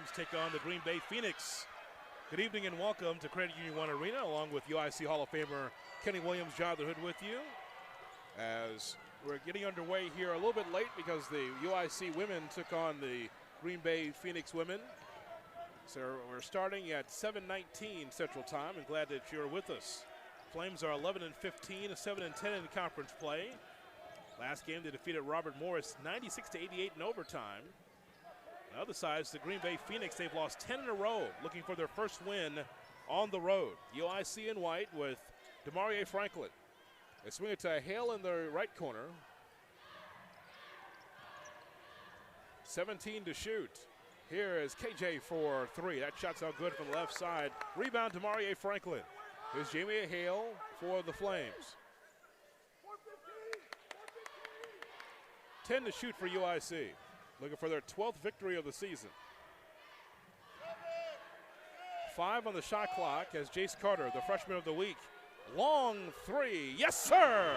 Flames take on the Green Bay Phoenix. Good evening and welcome to Credit Union One Arena, along with UIC Hall of Famer Kenny Williams, Jonathan Hood with you. As we're getting underway here a little bit late because the UIC women took on the Green Bay Phoenix women. So we're starting at 7:19 Central Time, and glad that you're with us. Flames are 11-15, 7-10 in conference play. Last game they defeated Robert Morris 96-88 in overtime. On the other side is the Green Bay Phoenix. They've lost 10 in a row, looking for their first win on the road. UIC in white with DeMarie Franklin. They swing it to Hale in the right corner. 17 to shoot. Here is KJ for three. That shot's out good from the left side. Rebound DeMarie Franklin. Here's Jamie Hale for the Flames. 10 to shoot for UIC. Looking for their 12th victory of the season. 5 on the shot clock as Jace Carter, the freshman of the week. Long three. Yes, sir!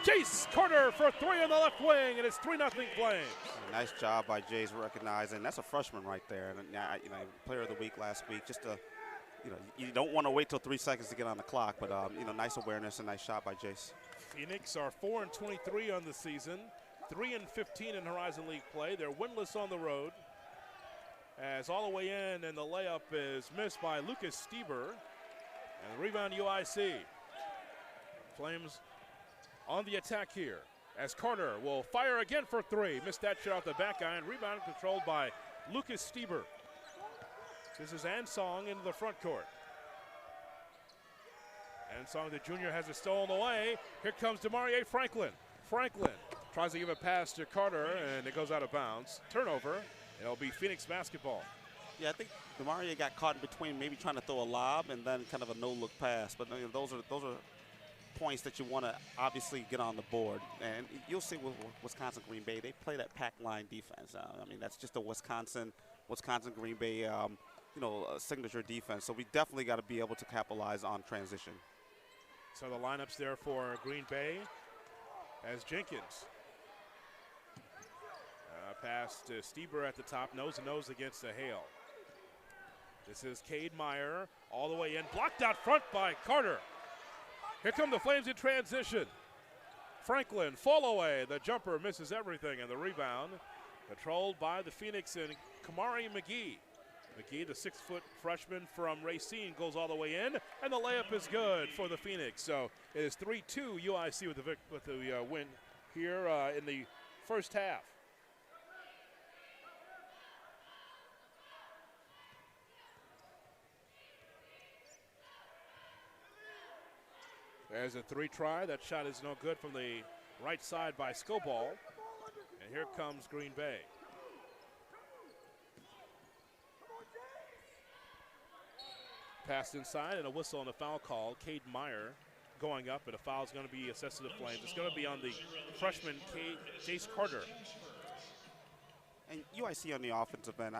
Jace Carter for three on the left wing, and it's 3-0 Flames. Nice job by Jace recognizing. That's a freshman right there. And player of the week last week. Just a, you don't want to wait till 3 seconds to get on the clock, but nice awareness and nice shot by Jace. Phoenix are 4-23 on the season, 3-15 in Horizon League play. They're winless on the road. As all the way in, and the layup is missed by Lucas Stieber. And the rebound UIC. Flames on the attack here as Carter will fire again for three. Missed that shot off the back iron. Rebound controlled by Lucas Stieber. This is Ansong into the front court. Ansong, the junior, has it stolen away. Here comes DeMarie Franklin. Franklin tries to give a pass to Carter, and it goes out of bounds. Turnover. It'll be Phoenix basketball. Yeah, I think DeMarie got caught in between, maybe trying to throw a lob and then kind of a no-look pass. But those are points that you want to obviously get on the board. And you'll see with Wisconsin Green Bay, they play that pack line defense. That's just a Wisconsin Green Bay signature defense. So we definitely got to be able to capitalize on transition. So the lineups there for Green Bay as Jenkins. Pass to Stieber at the top, nose to nose against the Hale. This is Cade Meyer all the way in, blocked out front by Carter. Here come the Flames in transition. Franklin, fall away. The jumper misses everything, and the rebound controlled by the Phoenix and Kamari McGee. McGee, the 6-foot freshman from Racine, goes all the way in, and the layup is good for the Phoenix. So it is 3-2 UIC with the win here in the first half. There's a three try. That shot is no good from the right side by Scoball. And here comes Green Bay. Passed inside and a whistle on the foul call. Cade Meyer going up, but a foul is going to be assessed to the Flames. It's going to be on the freshman Jace Carter. And UIC on the offensive end,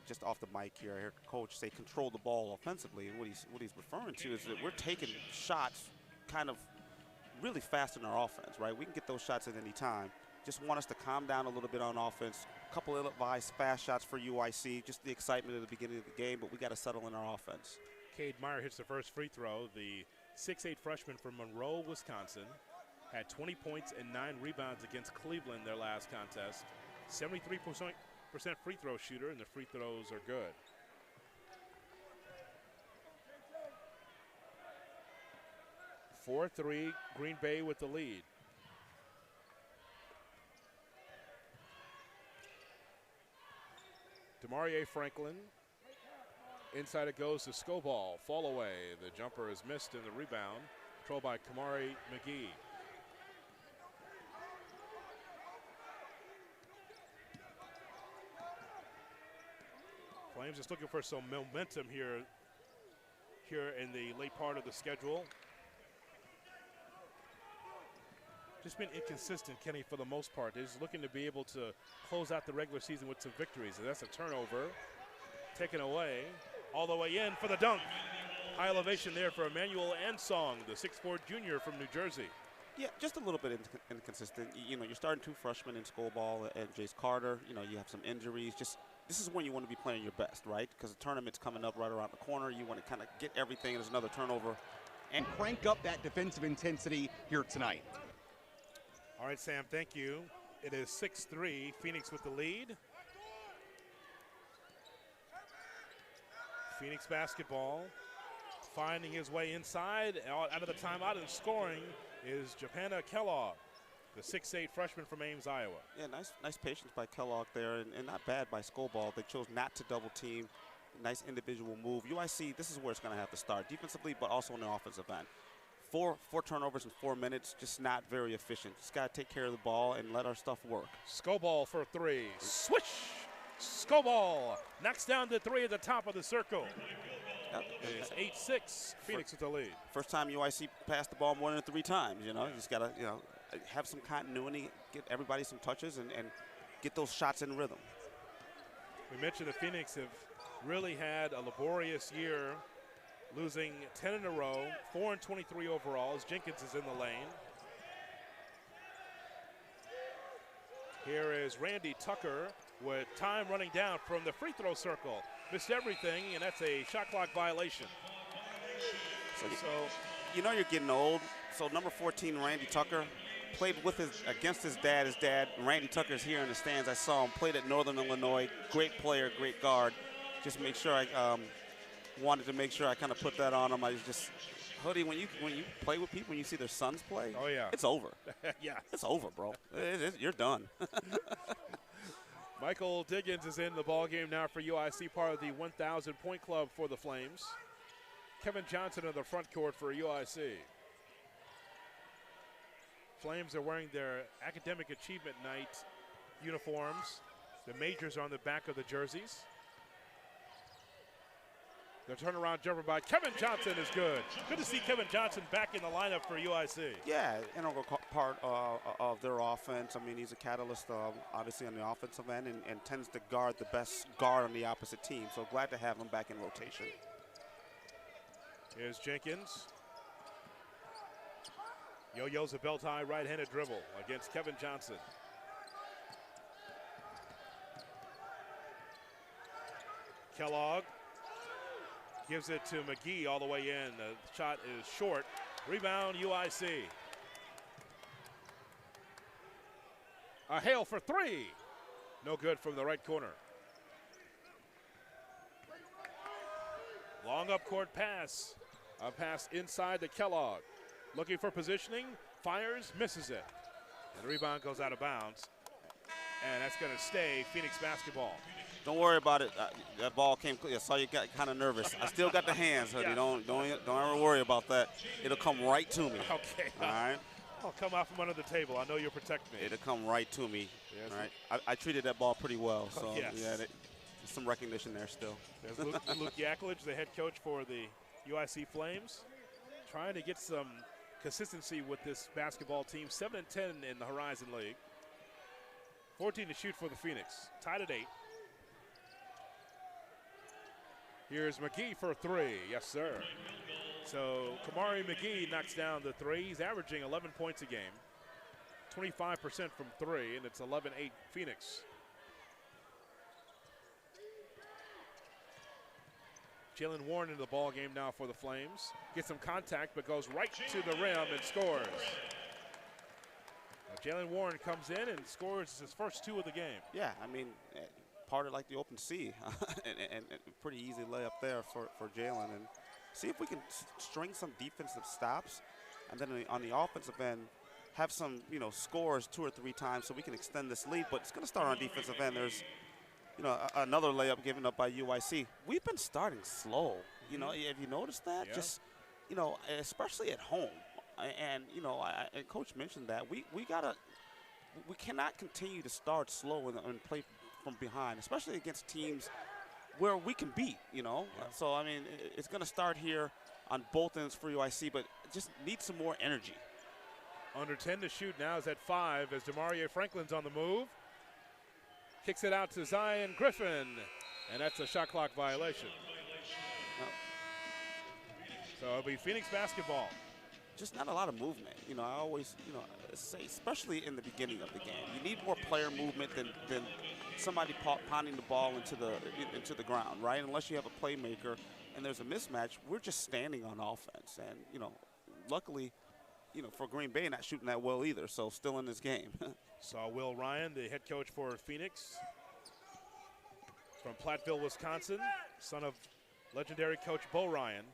just off the mic here, I heard Coach say control the ball offensively. And what he's referring to is that we're taking shots kind of really fast in our offense, right? We can get those shots at any time. Just want us to calm down a little bit on offense. A couple of ill-advised fast shots for UIC, just the excitement at the beginning of the game, but we got to settle in our offense. Cade Meyer hits the first free throw. The 6'8 freshman from Monroe, Wisconsin, had 20 points and 9 rebounds against Cleveland their last contest. 73% free throw shooter, and the free throws are good. 4-3, Green Bay with the lead. DeMarie Franklin. Inside it goes to Scoball. Fall away. The jumper is missed in the rebound. Controlled by Kamari McGee. Flames just looking for some momentum here in the late part of the schedule. Just been inconsistent, Kenny, for the most part. They're just looking to be able to close out the regular season with some victories. And that's a turnover. Taken away. All the way in for the dunk. High elevation there for Emmanuel Ansong, the 6'4 junior from New Jersey. Yeah, just a little bit inconsistent. You're starting 2 freshmen in Scoball and Jace Carter. You have some injuries. Just this is when you want to be playing your best, right? Because the tournament's coming up right around the corner. You want to kind of get everything. There's another turnover. And crank up that defensive intensity here tonight. All right, Sam, thank you. It is 6-3, Phoenix with the lead. Phoenix basketball finding his way inside, out of the timeout, and scoring is Japana Kellogg, the 6'8 freshman from Ames, Iowa. Yeah, nice patience by Kellogg there, and not bad by Skobal. They chose not to double team. Nice individual move. UIC, this is where it's going to have to start defensively, but also on the offensive end. Four turnovers in 4 minutes, just not very efficient. Just got to take care of the ball and let our stuff work. Skobal for three. Swish! Skobal knocks down the three at the top of the circle. Yep. It is 8-6, Phoenix with the lead. First time UIC passed the ball more than 3 times, you know. You just got to, have some continuity, get everybody some touches, and get those shots in rhythm. We mentioned the Phoenix have really had a laborious year, losing 10 in a row, 4-23 overall as Jenkins is in the lane. Here is Randy Tucker with time running down from the free throw circle. Missed everything, and that's a shot clock violation. So you know you're getting old. So number 14, Randy Tucker, played against his dad. His dad, Randy Tucker's here in the stands. I saw him, played at Northern Illinois. Great player, great guard. Just make sure wanted to make sure I kind of put that on him. I just, Hoodie, when you play with people, when you see their sons play, oh yeah, it's over. Yeah, it's over, bro. You're done. Michael Diggins is in the ball game now for UIC, part of the 1,000-point club for the Flames. Kevin Johnson in the front court for UIC. Flames are wearing their academic achievement night uniforms. The majors are on the back of the jerseys. The turnaround jumper by Kevin Johnson is good. Good to see Kevin Johnson back in the lineup for UIC. Yeah, integral part of their offense. I mean, he's a catalyst, obviously, on the offensive end and tends to guard the best guard on the opposite team. So glad to have him back in rotation. Here's Jenkins. Yo-yo's a belt-high right-handed dribble against Kevin Johnson. Kellogg gives it to McGee all the way in. The shot is short. Rebound, UIC. A hail for three. No good from the right corner. Long up court pass. A pass inside to Kellogg. Looking for positioning, fires, misses it. And the rebound goes out of bounds. And that's going to stay Phoenix basketball. Don't worry about it. That ball came clear. I saw you got kind of nervous. I still got the hands, Hoodie. Yeah. Don't ever worry about that. It'll come right to me. Okay. All right. I'll come out from under the table. I know you'll protect me. It'll come right to me. Yes. All right. I treated that ball pretty well. So yes. yeah, there's some recognition there still. There's Luke Yaklich, the head coach for the UIC Flames, trying to get some consistency with this basketball team. 7-10 in the Horizon League. 14 to shoot for the Phoenix. Tied at 8. Here's McGee for three. Yes, sir. So Kamari McGee knocks down the three. He's averaging 11 points a game. 25% from three, and it's 11-8 Phoenix. Jalen Warren into the ball game now for the Flames. Gets some contact, but goes right to the rim and scores. Jalen Warren comes in and scores his first 2 of the game. Yeah, I mean, parted like the open sea, and pretty easy layup there for Jalen. And see if we can string some defensive stops, and then on the offensive end, have some scores 2 or 3 times so we can extend this lead. But it's going to start on defensive end. There's another layup given up by UIC. We've been starting slow. Have you noticed that? Yeah. Just especially at home. And and Coach mentioned that we cannot continue to start slow and play from behind, especially against teams where we can beat. Yeah. So I mean, it's going to start here on both ends for UIC, but just need some more energy. Under 10 to shoot now is at 5 as DeMario Franklin's on the move. Kicks it out to Zion Griffin, and that's a shot clock violation. So it'll be Phoenix basketball. Just not a lot of movement. I always, say, especially in the beginning of the game, you need more player movement than somebody pounding the ball into the ground, right? Unless you have a playmaker and there's a mismatch, we're just standing on offense. And, you know, luckily, you know, for Green Bay, not shooting that well either, so still in this game. Saw Will Ryan, the head coach for Phoenix, from Platteville, Wisconsin, son of legendary coach Bo Ryan.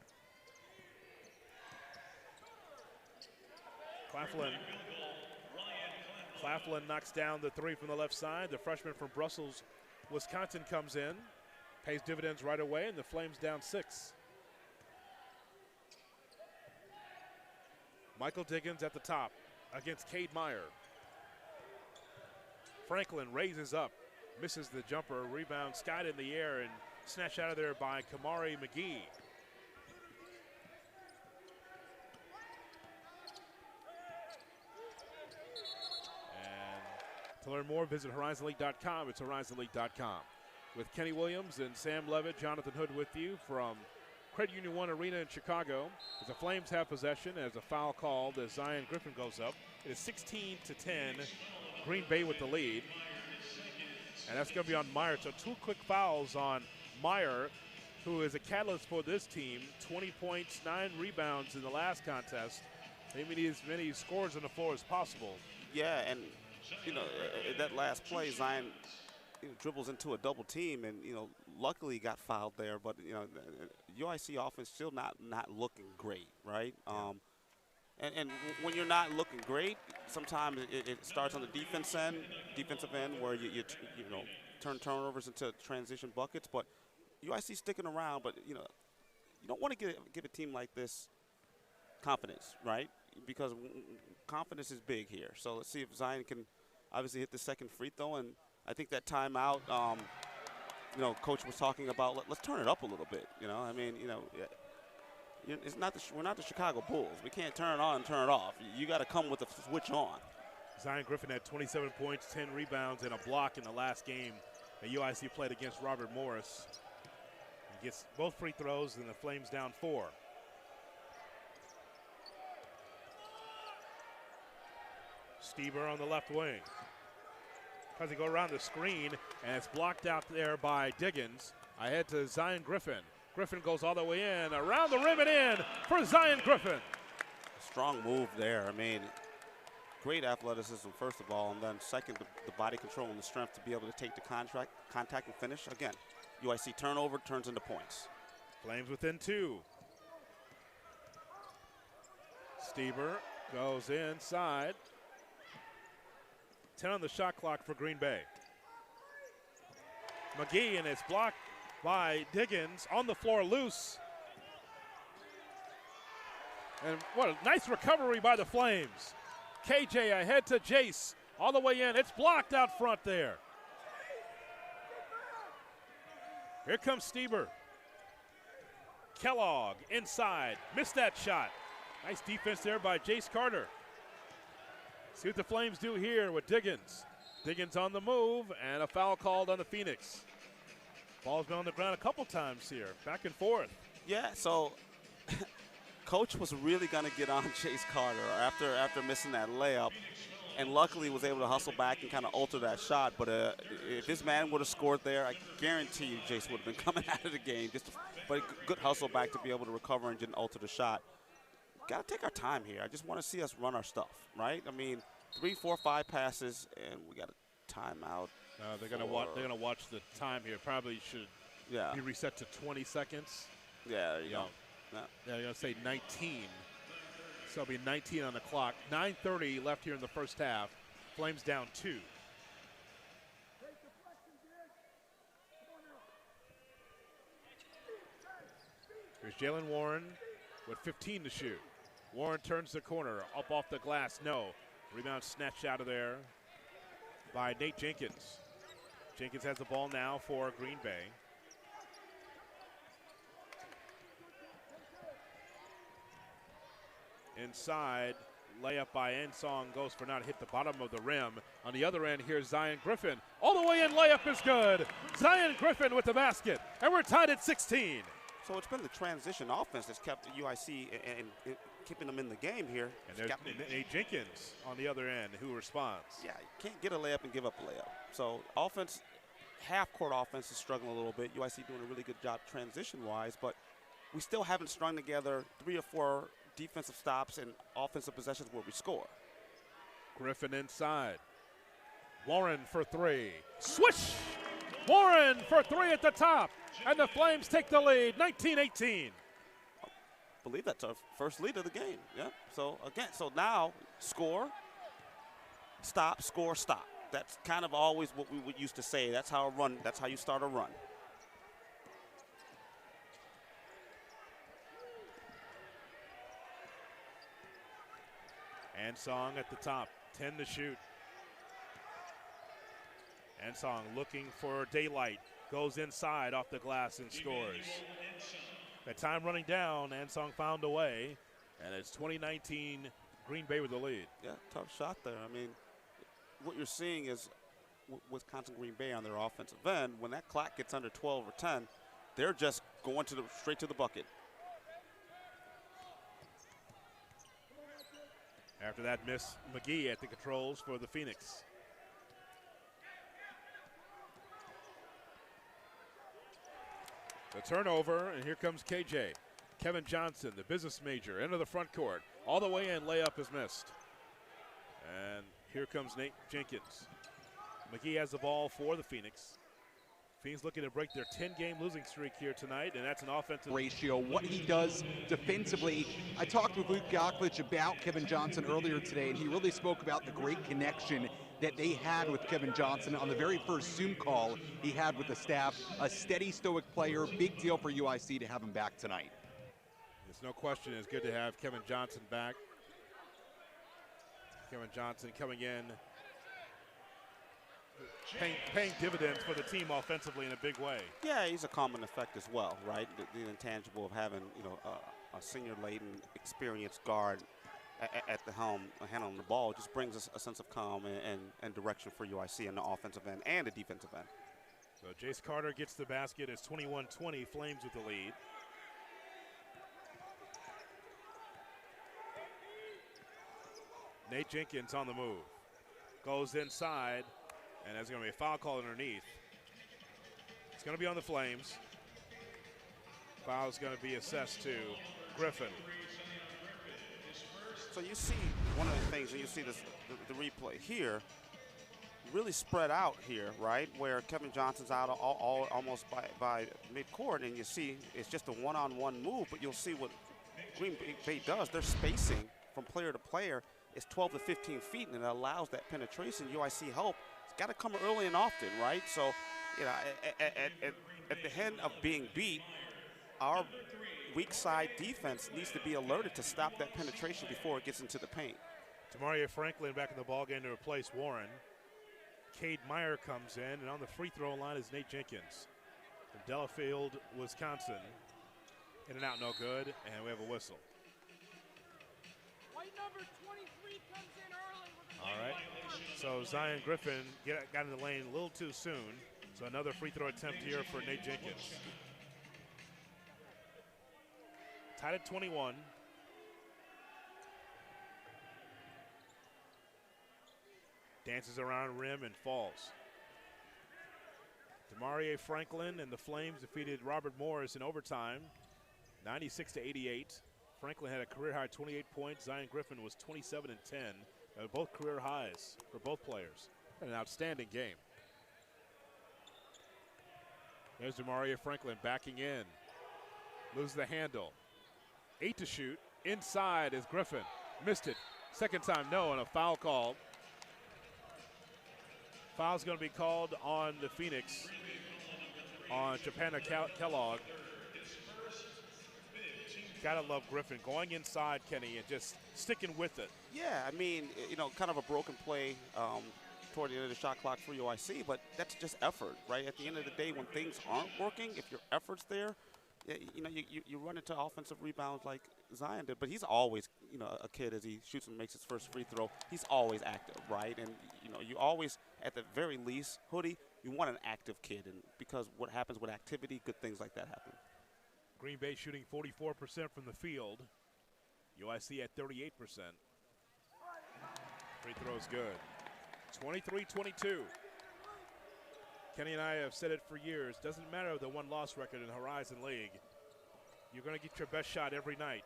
Claflin knocks down the three from the left side. The freshman from Brussels, Wisconsin comes in, pays dividends right away, and the Flames down 6. Michael Diggins at the top against Cade Meyer. Franklin raises up, misses the jumper, rebound skied in the air and snatched out of there by Kamari McGee. And to learn more, visit HorizonLeague.com. It's HorizonLeague.com. With Kenny Williams and Sam Levitt, Jonathan Hood with you from Credit Union 1 Arena in Chicago. As the Flames have possession, as a foul called as Zion Griffin goes up. It is 16-10, Green Bay with the lead. And that's going to be on Meyer. So 2 quick fouls on Meyer, who is a catalyst for this team. 20 points, 9 rebounds in the last contest. They need as many scores on the floor as possible. Yeah, and, you know, that last play, Zion dribbles into a double team and, you know, luckily got fouled there. But, you know, UIC offense still not looking great, right? And when you're not looking great, sometimes it starts on the defensive end where you know, turn turnovers into transition buckets. But UIC sticking around, but, you know, you don't want to give a team like this confidence, right? Because confidence is big here. So let's see if Zion can obviously hit the second free throw. And I think that timeout, you know, Coach was talking about, let's turn it up a little bit. You know, I mean, you know, it's not we're not the Chicago Bulls. We can't turn it on and turn it off. You got to come with the switch on. Zion Griffin had 27 points, 10 rebounds, and a block in the last game that UIC played against Robert Morris. He gets both free throws, and the Flames down 4. Steber on the left wing. Tries to go around the screen, and it's blocked out there by Diggins. Ahead to Zion Griffin. Griffin goes all the way in, around the rim and in for Zion Griffin. Strong move there. I mean, great athleticism, first of all, and then second, the body control and the strength to be able to take the contact and finish. Again, UIC turnover turns into points. Flames within 2. Steber goes inside. 10 on the shot clock for Green Bay. McGee, and it's blocked by Diggins, on the floor loose. And what a nice recovery by the Flames. KJ ahead to Jace, all the way in. It's blocked out front there. Here comes Steber. Kellogg inside, missed that shot. Nice defense there by Jace Carter. See what the Flames do here with Diggins. Diggins on the move, and a foul called on the Phoenix. Ball's been on the ground a couple times here, back and forth. Yeah, so Coach was really going to get on Jace Carter after missing that layup, and luckily was able to hustle back and kind of alter that shot. But if this man would have scored there, I guarantee you Jace would have been coming out of the game. But good hustle back to be able to recover and didn't alter the shot. Got to take our time here. I just want to see us run our stuff, right? I mean, 3, 4, 5 passes, and we got a timeout. They're gonna watch the time here. Probably should be reset to 20 seconds. Yeah, there you go. Yeah, they're gonna say 19. So it'll be 19 on the clock. 9:30 left here in the first half. Flames down 2. Here's Jalen Warren with 15 to shoot. Warren turns the corner, up off the glass, no. Rebound snatched out of there by Nate Jenkins. Jenkins has the ball now for Green Bay. Inside, layup by Ensong goes for not hit the bottom of the rim. On the other end, here's Zion Griffin. All the way in, layup is good. Zion Griffin with the basket, and we're tied at 16. So it's been the transition offense that's kept UIC and keeping them in the game here. And there's Nate Jenkins on the other end who responds. Yeah, you can't get a layup and give up a layup. So offense half-court offense is struggling a little bit. UIC doing a really good job transition-wise, but we still haven't strung together 3 or 4 defensive stops and offensive possessions where we score. Griffin inside. Warren for 3. Swish! Warren for 3 at the top. And the Flames take the lead, 19-18. I believe that's our first lead of the game. Yeah. So again, so now score, stop, score, stop. That's kind of always what we would used to say. That's how a run. That's how you start a run. Ansong at the top, 10 to shoot. Ansong looking for daylight, goes inside off the glass and scores. That time running down, Ansong found a way, and it's 2019 Green Bay with the lead. Yeah, tough shot there. I mean, what you're seeing is Wisconsin Green Bay on their offensive end, when that clock gets under 12 or 10, they're just going to straight to the bucket. After that miss, McGee at the controls for the Phoenix. The turnover, and here comes KJ. Kevin Johnson, the business major, into the front court. All the way in, layup is missed. And here comes Nate Jenkins. McGee has the ball for the Phoenix. Phoenix looking to break their 10-game losing streak here tonight, and that's an offensive ratio, what he does defensively. I talked with Luke Gocklich about Kevin Johnson earlier today, and he really spoke about the great connection that they had with Kevin Johnson on the very first Zoom call he had with the staff. A steady, stoic player. Big deal for UIC to have him back tonight. There's no question it's good to have Kevin Johnson back. Kevin Johnson coming in, paying dividends for the team offensively in a big way. Yeah, he's a common effect as well, right? The intangible of having, you know, a senior-laden, experienced guard at the helm, handling the ball, just brings us a sense of calm and direction for UIC on the offensive end and the defensive end. So Jace Carter gets the basket. It's 21-20, Flames with the lead. Nate Jenkins on the move. Goes inside, and there's going to be a foul call underneath. It's going to be on the Flames. Foul is going to be assessed to Griffin. So you see one of the things, and you see this, the replay here, really spread out here, right? Where Kevin Johnson's out almost by midcourt, and you see it's just a one-on-one move, but you'll see what Green Bay does. Their spacing from player to player is 12 to 15 feet, and it allows that penetration. UIC help. It's got to come early and often, right? So, you know, at the end of being beat, our weak side defense needs to be alerted to stop that penetration before it gets into the paint. Demaria Franklin back in the ballgame to replace Warren. Cade Meyer comes in, and on the free throw line is Nate Jenkins from Delafield, Wisconsin. In and out, no good, and we have a whistle. White number 23 comes in early with a all right, so Zion Griffin got in the lane a little too soon, so another free throw attempt here for Nate Jenkins. Tied at 21. Dances around rim and falls. Demaria Franklin and the Flames defeated Robert Morris in overtime, 96-88. Franklin had a career-high 28 points. Zion Griffin was 27 and 10. Both career highs for both players. An outstanding game. There's Demaria Franklin backing in. Loses the handle. 8 to shoot. Inside is Griffin. Missed it. Second time no, and a foul called. Foul's going to be called on the Phoenix, on Japana Kellogg. Gotta love Griffin going inside, Kenny, and just sticking with it. Yeah, I mean, you know, kind of a broken play toward the end of the shot clock for UIC, but that's just effort, right? At the end of the day, when things aren't working, if your effort's there, you know, you run into offensive rebounds like Zion did, but he's always, you know, a kid as he shoots and makes his first free throw. He's always active, right? And, you know, you always, at the very least, Hoodie, you want an active kid, and because what happens with activity, good things like that happen. Green Bay shooting 44% from the field. UIC at 38%. Free throw's good. 23-22. Kenny and I have said it for years. Doesn't matter the one-loss record in Horizon League. You're going to get your best shot every night.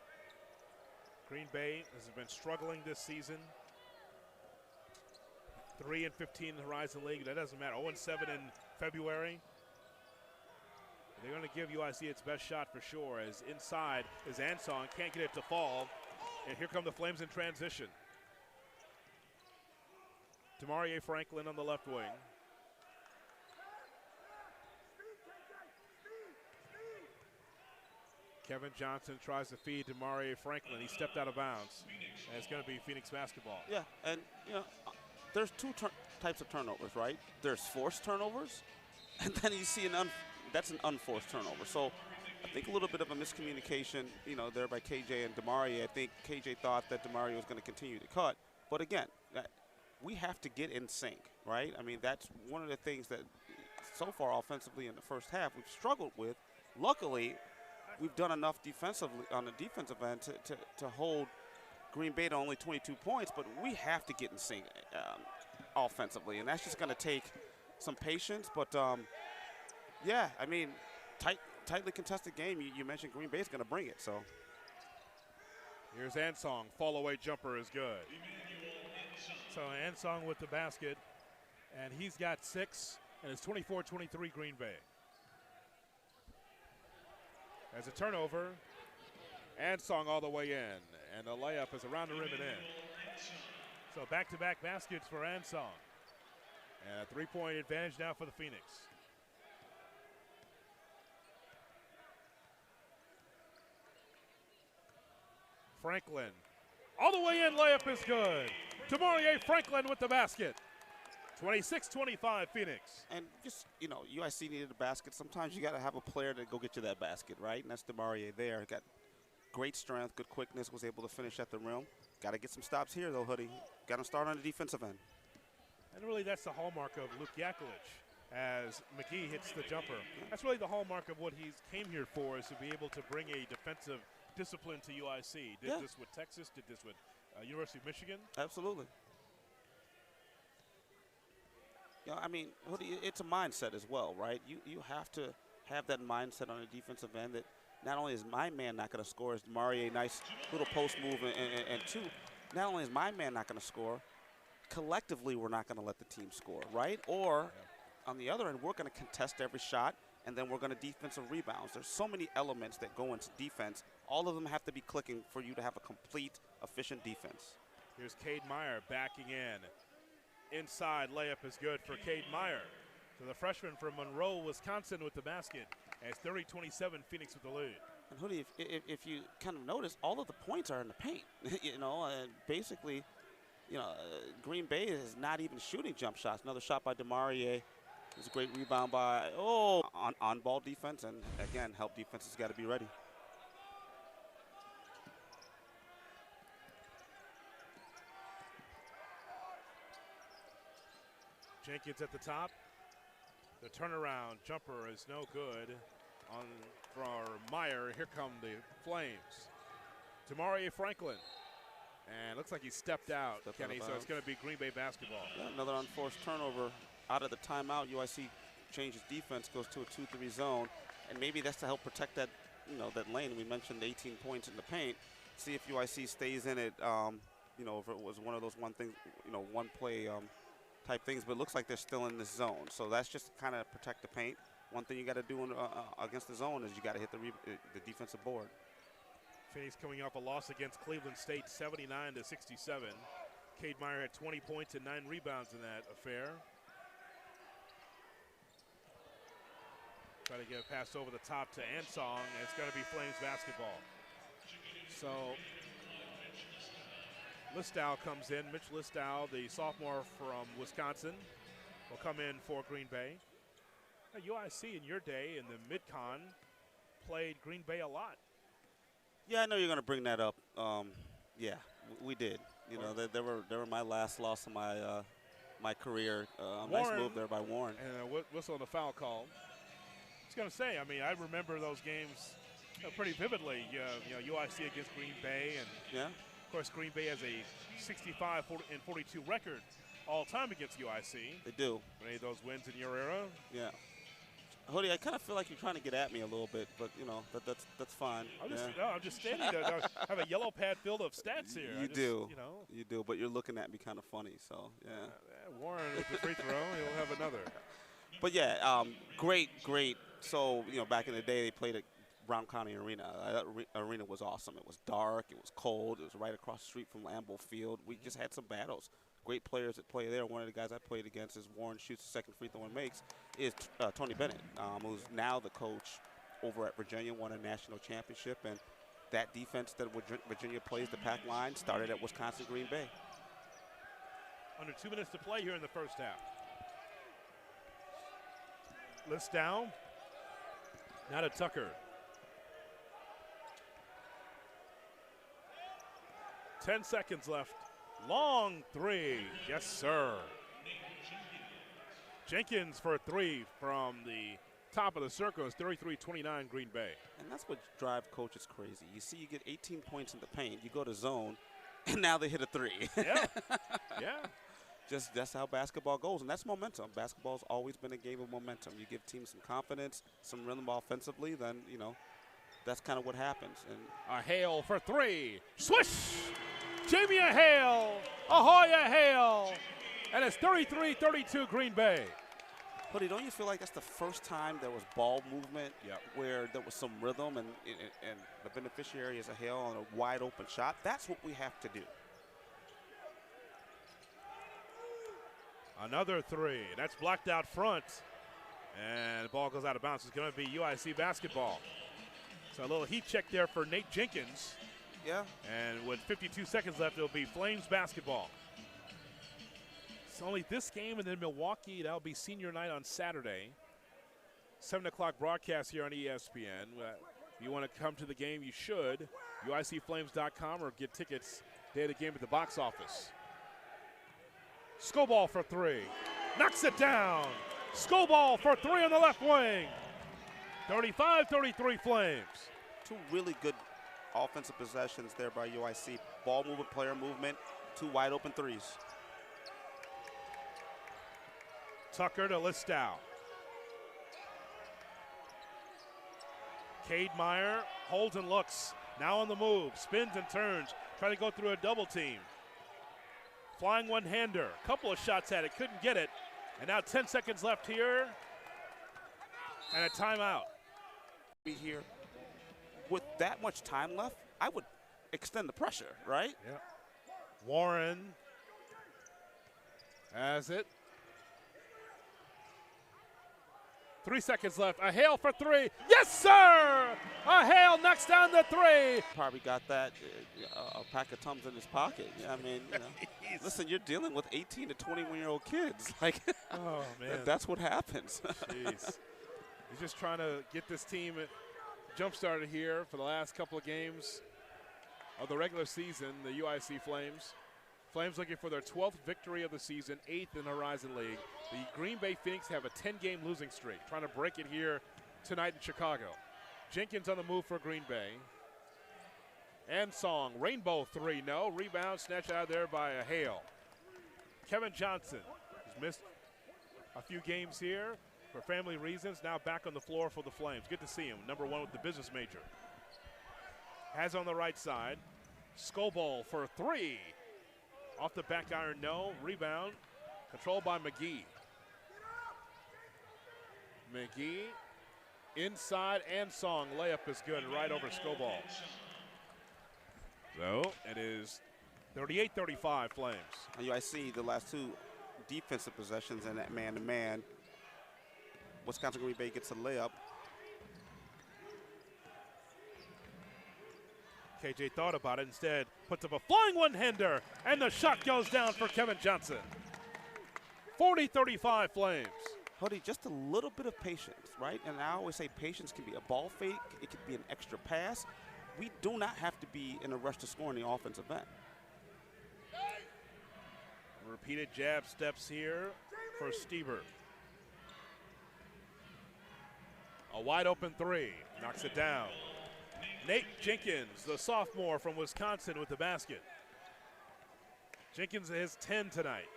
Green Bay has been struggling this season. 3-15 in the Horizon League. That doesn't matter. 0-7 in February. They're going to give UIC its best shot for sure. As inside is Ansong, can't get it to fall. And here come the Flames in transition. Demarie Franklin on the left wing. Kevin Johnson tries to feed Demarie Franklin. He stepped out of bounds. And it's going to be Phoenix basketball. Yeah, and there's two types of turnovers, right? There's forced turnovers, and then you see that's an unforced turnover. So I think a little bit of a miscommunication, there by KJ and Demarie. I think KJ thought that Demarie was going to continue to cut. But again, we have to get in sync, right? I mean, that's one of the things that so far offensively in the first half we've struggled with. Luckily, we've done enough defensively on the defensive end to hold Green Bay to only 22 points, but we have to get in sync offensively, and that's just going to take some patience. But, yeah, I mean, tightly contested game. You mentioned Green Bay's going to bring it. So here's Ansong. Fall-away jumper is good. So Ansong with the basket, and he's got 6, and it's 24-23 Green Bay. As a turnover, Ansong all the way in, and the layup is around the rim and in. So back-to-back baskets for Ansong. And a 3-point advantage now for the Phoenix. Franklin, all the way in, layup is good. Demarie Franklin with the basket. 26-25 Phoenix. And just, UIC needed a basket. Sometimes you got to have a player to go get you that basket, right? And that's Demarie there. Got great strength, good quickness, was able to finish at the rim. Got to get some stops here, though, Hoodie. Got to start on the defensive end. And really, that's the hallmark of Luke Yakulich as McGee hits the jumper. That's really the hallmark of what he's came here for, is to be able to bring a defensive discipline to UIC. Did this with Texas, did this with University of Michigan. Absolutely. I mean, it's a mindset as well, right? You have to have that mindset on the defensive end that not only is my man not going to score, as Demarie a nice little post move, and two, not only is my man not going to score, collectively we're not going to let the team score, right? Or on the other end, we're going to contest every shot, and then we're going to defensive rebounds. There's so many elements that go into defense. All of them have to be clicking for you to have a complete, efficient defense. Here's Cade Meyer backing in. Inside layup is good for Cade Meyer. So the freshman from Monroe, Wisconsin with the basket. And it's 30-27 Phoenix with the lead. And Hoodie, if you kind of notice, all of the points are in the paint. Basically, Green Bay is not even shooting jump shots. Another shot by Demarie. It's a great rebound by, on-ball defense. And again, help defense has got to be ready. Jenkins at the top. The turnaround jumper is no good for Meyer. Here come the Flames. Demarie Franklin. And looks like he stepped out, Kenny, so it's going to be Green Bay basketball. Yeah, another unforced turnover. Out of the timeout, UIC changes defense, goes to a 2-3 zone. And maybe that's to help protect that, that lane. We mentioned 18 points in the paint. See if UIC stays in it, if it was one of those one play type things, but it looks like they're still in this zone. So that's just kind of protect the paint. One thing you got to do against the zone is you got to hit the defensive board. Phoenix coming off a loss against Cleveland State, 79-67. Cade Meyer had 20 points and 9 rebounds in that affair. Try to get a pass over the top to Ansong, and it's going to be Flames basketball. So Listow comes in. Mitch Listow, the sophomore from Wisconsin, will come in for Green Bay. Now, UIC in your day in the Mid-Con played Green Bay a lot. Yeah, I know you're going to bring that up. Yeah, we did. They were my last loss of my career. Nice move there by Warren. And a whistle and a foul call. I was going to say, I remember those games pretty vividly. UIC against Green Bay, and of course Green Bay has a 65-42 record all time against UIC. They do. Any of those wins in your era? Yeah. Hoodie, I kind of feel like you're trying to get at me a little bit, but you know that's fine. I'm just standing there. I have a yellow pad filled of stats here. You do. You do, but you're looking at me kind of funny. So yeah. Warren with the free throw. He'll have another. But yeah, great. So back in the day, they played at Brown County Arena. That arena was awesome. It was dark. It was cold. It was right across the street from Lambeau Field. We just had some battles. Great players that play there. One of the guys I played against is Warren shoots the second free throw and makes is Tony Bennett, who's now the coach over at Virginia, won a national championship. And that defense that Virginia plays, the pack line, started at Wisconsin Green Bay. Under 2 minutes to play here in the first half. List down. Now to Tucker. 10 seconds left. Long three. Yes, sir. Jenkins for a three from the top of the circle. It's 33-29 Green Bay. And that's what drives coaches crazy. You see, you get 18 points in the paint. You go to zone, and now they hit a three. Yeah. Yeah. Just that's how basketball goes, and that's momentum. Basketball's always been a game of momentum. You give teams some confidence, some rhythm offensively, then, that's kind of what happens. And a Hale for three. Swish! Jamie a Hale. Ahoy a Hale. And it's 33-32 Green Bay. Buddy, don't you feel like that's the first time there was ball movement where there was some rhythm and the beneficiary is a Hale on a wide open shot? That's what we have to do. Another three. That's blocked out front. And the ball goes out of bounds. It's going to be UIC basketball. So a little heat check there for Nate Jenkins. Yeah. And with 52 seconds left, it'll be Flames basketball. It's only this game and then Milwaukee. That'll be senior night on Saturday. 7 o'clock broadcast here on ESPN. If you want to come to the game, you should. UICFlames.com or get tickets day of the game at the box office. Skobal for three. Knocks it down. Skobal for three on the left wing. 35-33 Flames. Two really good offensive possessions there by UIC. Ball movement, player movement, two wide open threes. Tucker to Listow. Cade Meyer holds and looks. Now on the move. Spins and turns. Trying to go through a double team. Flying one-hander. Couple of shots at it. Couldn't get it. And now 10 seconds left here. And a timeout. Be here. With that much time left, I would extend the pressure, right? Yeah. Warren has it. 3 seconds left. A Hale for three. Yes, sir! A Hale knocks down the three. Probably got that a pack of Tums in his pocket. I mean, listen, you're dealing with 18 to 21-year-old kids. Like, oh man, that's what happens. Jeez. He's just trying to get this team jump-started here for the last couple of games of the regular season, the UIC Flames. Flames looking for their 12th victory of the season, 8th in the Horizon League. The Green Bay Phoenix have a 10-game losing streak, trying to break it here tonight in Chicago. Jenkins on the move for Green Bay. And Song, rainbow three, no. Rebound snatched out of there by a Hale. Kevin Johnson has missed a few games here for family reasons, now back on the floor for the Flames. Good to see him, number one with the business major. Has on the right side. Skobal for three. Off the back iron, no. Rebound, controlled by McGee. McGee, inside and Song. Layup is good, right over Skobal. So it is 38-35 Flames. And UIC, the last two defensive possessions in that man-to-man. Wisconsin Green Bay gets a layup. KJ thought about it, instead puts up a flying one-hander, and the shot goes down for Kevin Johnson. 40-35 Flames. Huddy, just a little bit of patience, right? And I always say patience can be a ball fake. It could be an extra pass. We do not have to be in a rush to score in the offensive end. Repeated jab steps here for Stieber. A wide open three, knocks it down. Nate Jenkins, the sophomore from Wisconsin, with the basket. Jenkins has 10 tonight.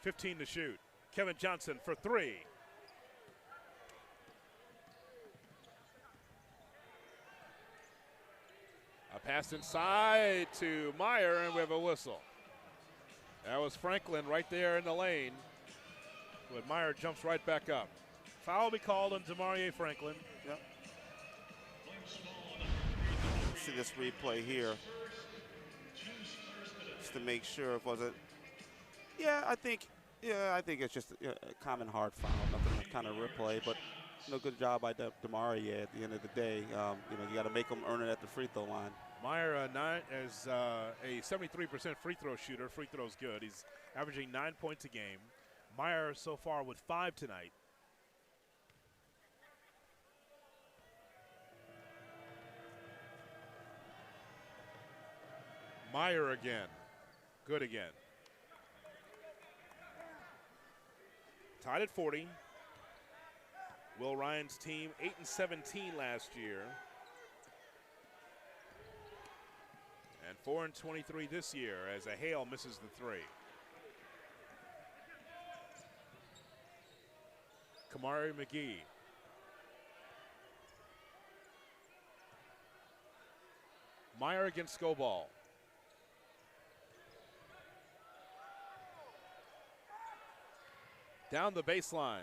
15 to shoot. Kevin Johnson for 3. A pass inside to Meyer, and we have a whistle. That was Franklin right there in the lane. But Meyer jumps right back up. Foul will be called on Demarie Franklin. Yep. See this replay here. Just to make sure it wasn't. Yeah, I think it's just a common hard foul. Nothing to kind of replay, but good job by Demarie at the end of the day. You got to make them earn it at the free throw line. Meyer is a 73% free throw shooter. Free throw's good. He's averaging 9 points a game. Meyer so far with 5 tonight. Meyer again. Good again. Tied at 40. Will Ryan's team 8-17 last year. And 4-23 this year as a Hale misses the 3. Kamari McGee. Meyer against Scoball. Down the baseline.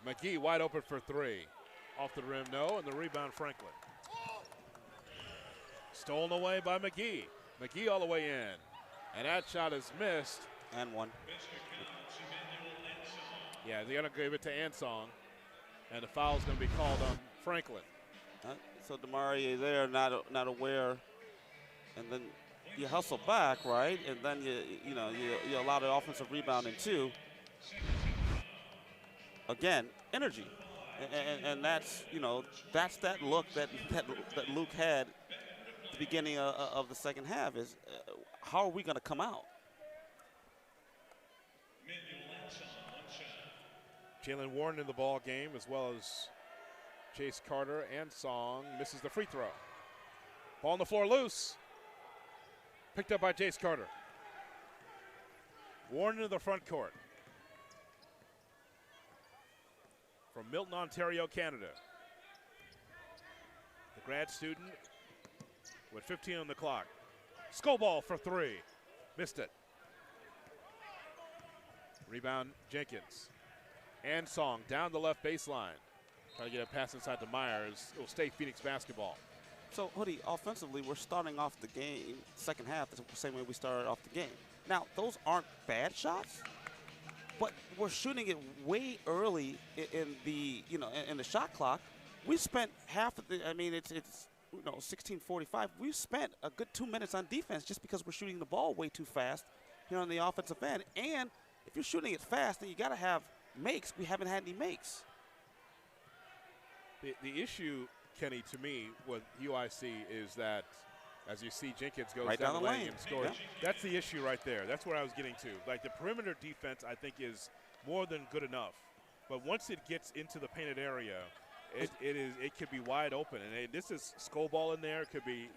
McGee wide open for 3. Off the rim, no, and the rebound, Franklin. Stolen away by McGee. McGee all the way in. And that shot is missed. And one. Yeah, they're going to give it to Ansong. And the foul's going to be called on Franklin. So Demarie there, not aware. And then you hustle back, right? And then you allow the offensive rebound in 2. Again, energy. And that's that look that Luke had at the beginning of the second half is how are we going to come out? Jalen Warren in the ball game, as well as Chase Carter. And Song misses the free throw. Ball on the floor loose. Picked up by Chase Carter. Warren into the front court. From Milton, Ontario, Canada. The grad student with 15 on the clock. Scoball for 3. Missed it. Rebound, Jenkins. And Song down the left baseline. Trying to get a pass inside to Myers. It will stay Phoenix basketball. So, Hoodie, offensively, we're starting off the game, second half, the same way we started off the game. Now, those aren't bad shots, but we're shooting it way early in the shot clock. We spent half of the, it's 16:45. We've spent a good 2 minutes on defense just because we're shooting the ball way too fast here on the offensive end. And if you're shooting it fast, then you got to have makes. We haven't had any makes. The issue, Kenny, to me, with UIC is that, as you see, Jenkins goes right down the lane lane and scores. Yeah. That's the issue right there. That's where I was getting to. Like, the perimeter defense, I think, is more than good enough. But once it gets into the painted area, it could be wide open. And this is Scoball in there. It could be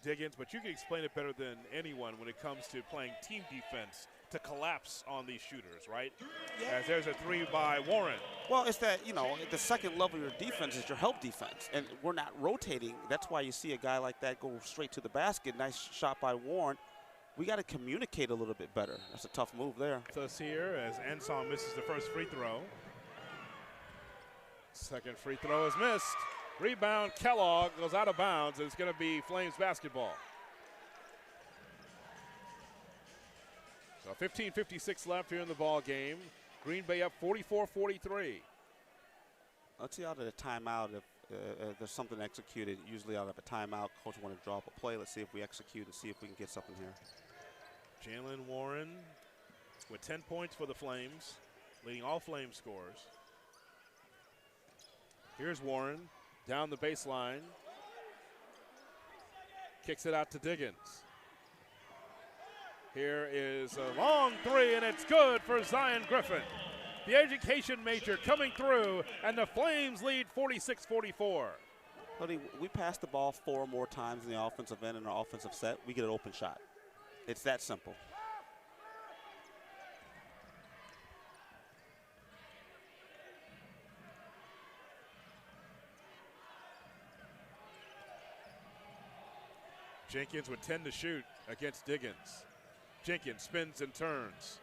Diggins. But you can explain it better than anyone when it comes to playing team defense to collapse on these shooters, right? Yeah. As there's a 3 by Warren. Well, it's that, the second level of your defense is your help defense, and we're not rotating. That's why you see a guy like that go straight to the basket. Nice shot by Warren. We got to communicate a little bit better. That's a tough move there. So it's here as Ansong misses the first free throw. Second free throw is missed. Rebound, Kellogg goes out of bounds, and it's going to be Flames basketball. So 15:56 left here in the ball game. Green Bay up 44-43. Let's see out of the timeout if there's something executed. Usually out of a timeout, coach want to draw up a play. Let's see if we execute and see if we can get something here. Jalen Warren with 10 points for the Flames, leading all Flames scores. Here's Warren down the baseline. Kicks it out to Diggins. Here is a long 3, and it's good for Zion Griffin. The education major coming through, and the Flames lead 46-44. We pass the ball 4 more times in the offensive end in our offensive set. We get an open shot. It's that simple. Jenkins with 10 to shoot against Diggins. Jenkins spins and turns.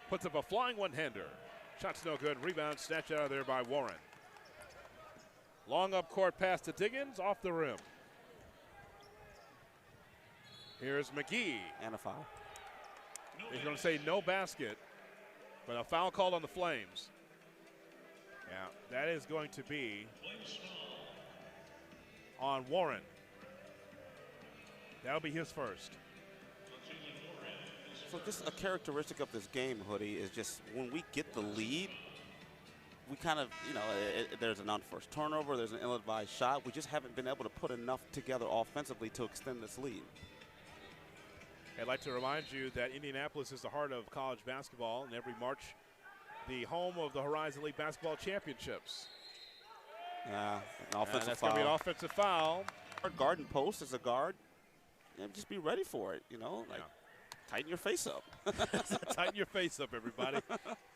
Puts up a flying one-hander. Shot's no good. Rebound snatched out of there by Warren. Long up court pass to Diggins, off the rim. Here's McGee. And a foul. He's going to say no basket, but a foul called on the Flames. Yeah, that is going to be on Warren. That'll be his first. So just a characteristic of this game, Hoodie, is just when we get the lead, we kind of, you know, there's an unforced turnover, there's an ill-advised shot. We just haven't been able to put enough together offensively to extend this lead. I'd like to remind you that Indianapolis is the heart of college basketball, and every March, the home of the Horizon League Basketball Championships. Yeah, an offensive that's foul. going to be an offensive foul. Our guard and post as a guard, just be ready for it, you know. Like, tighten your face up. Tighten your face up, everybody.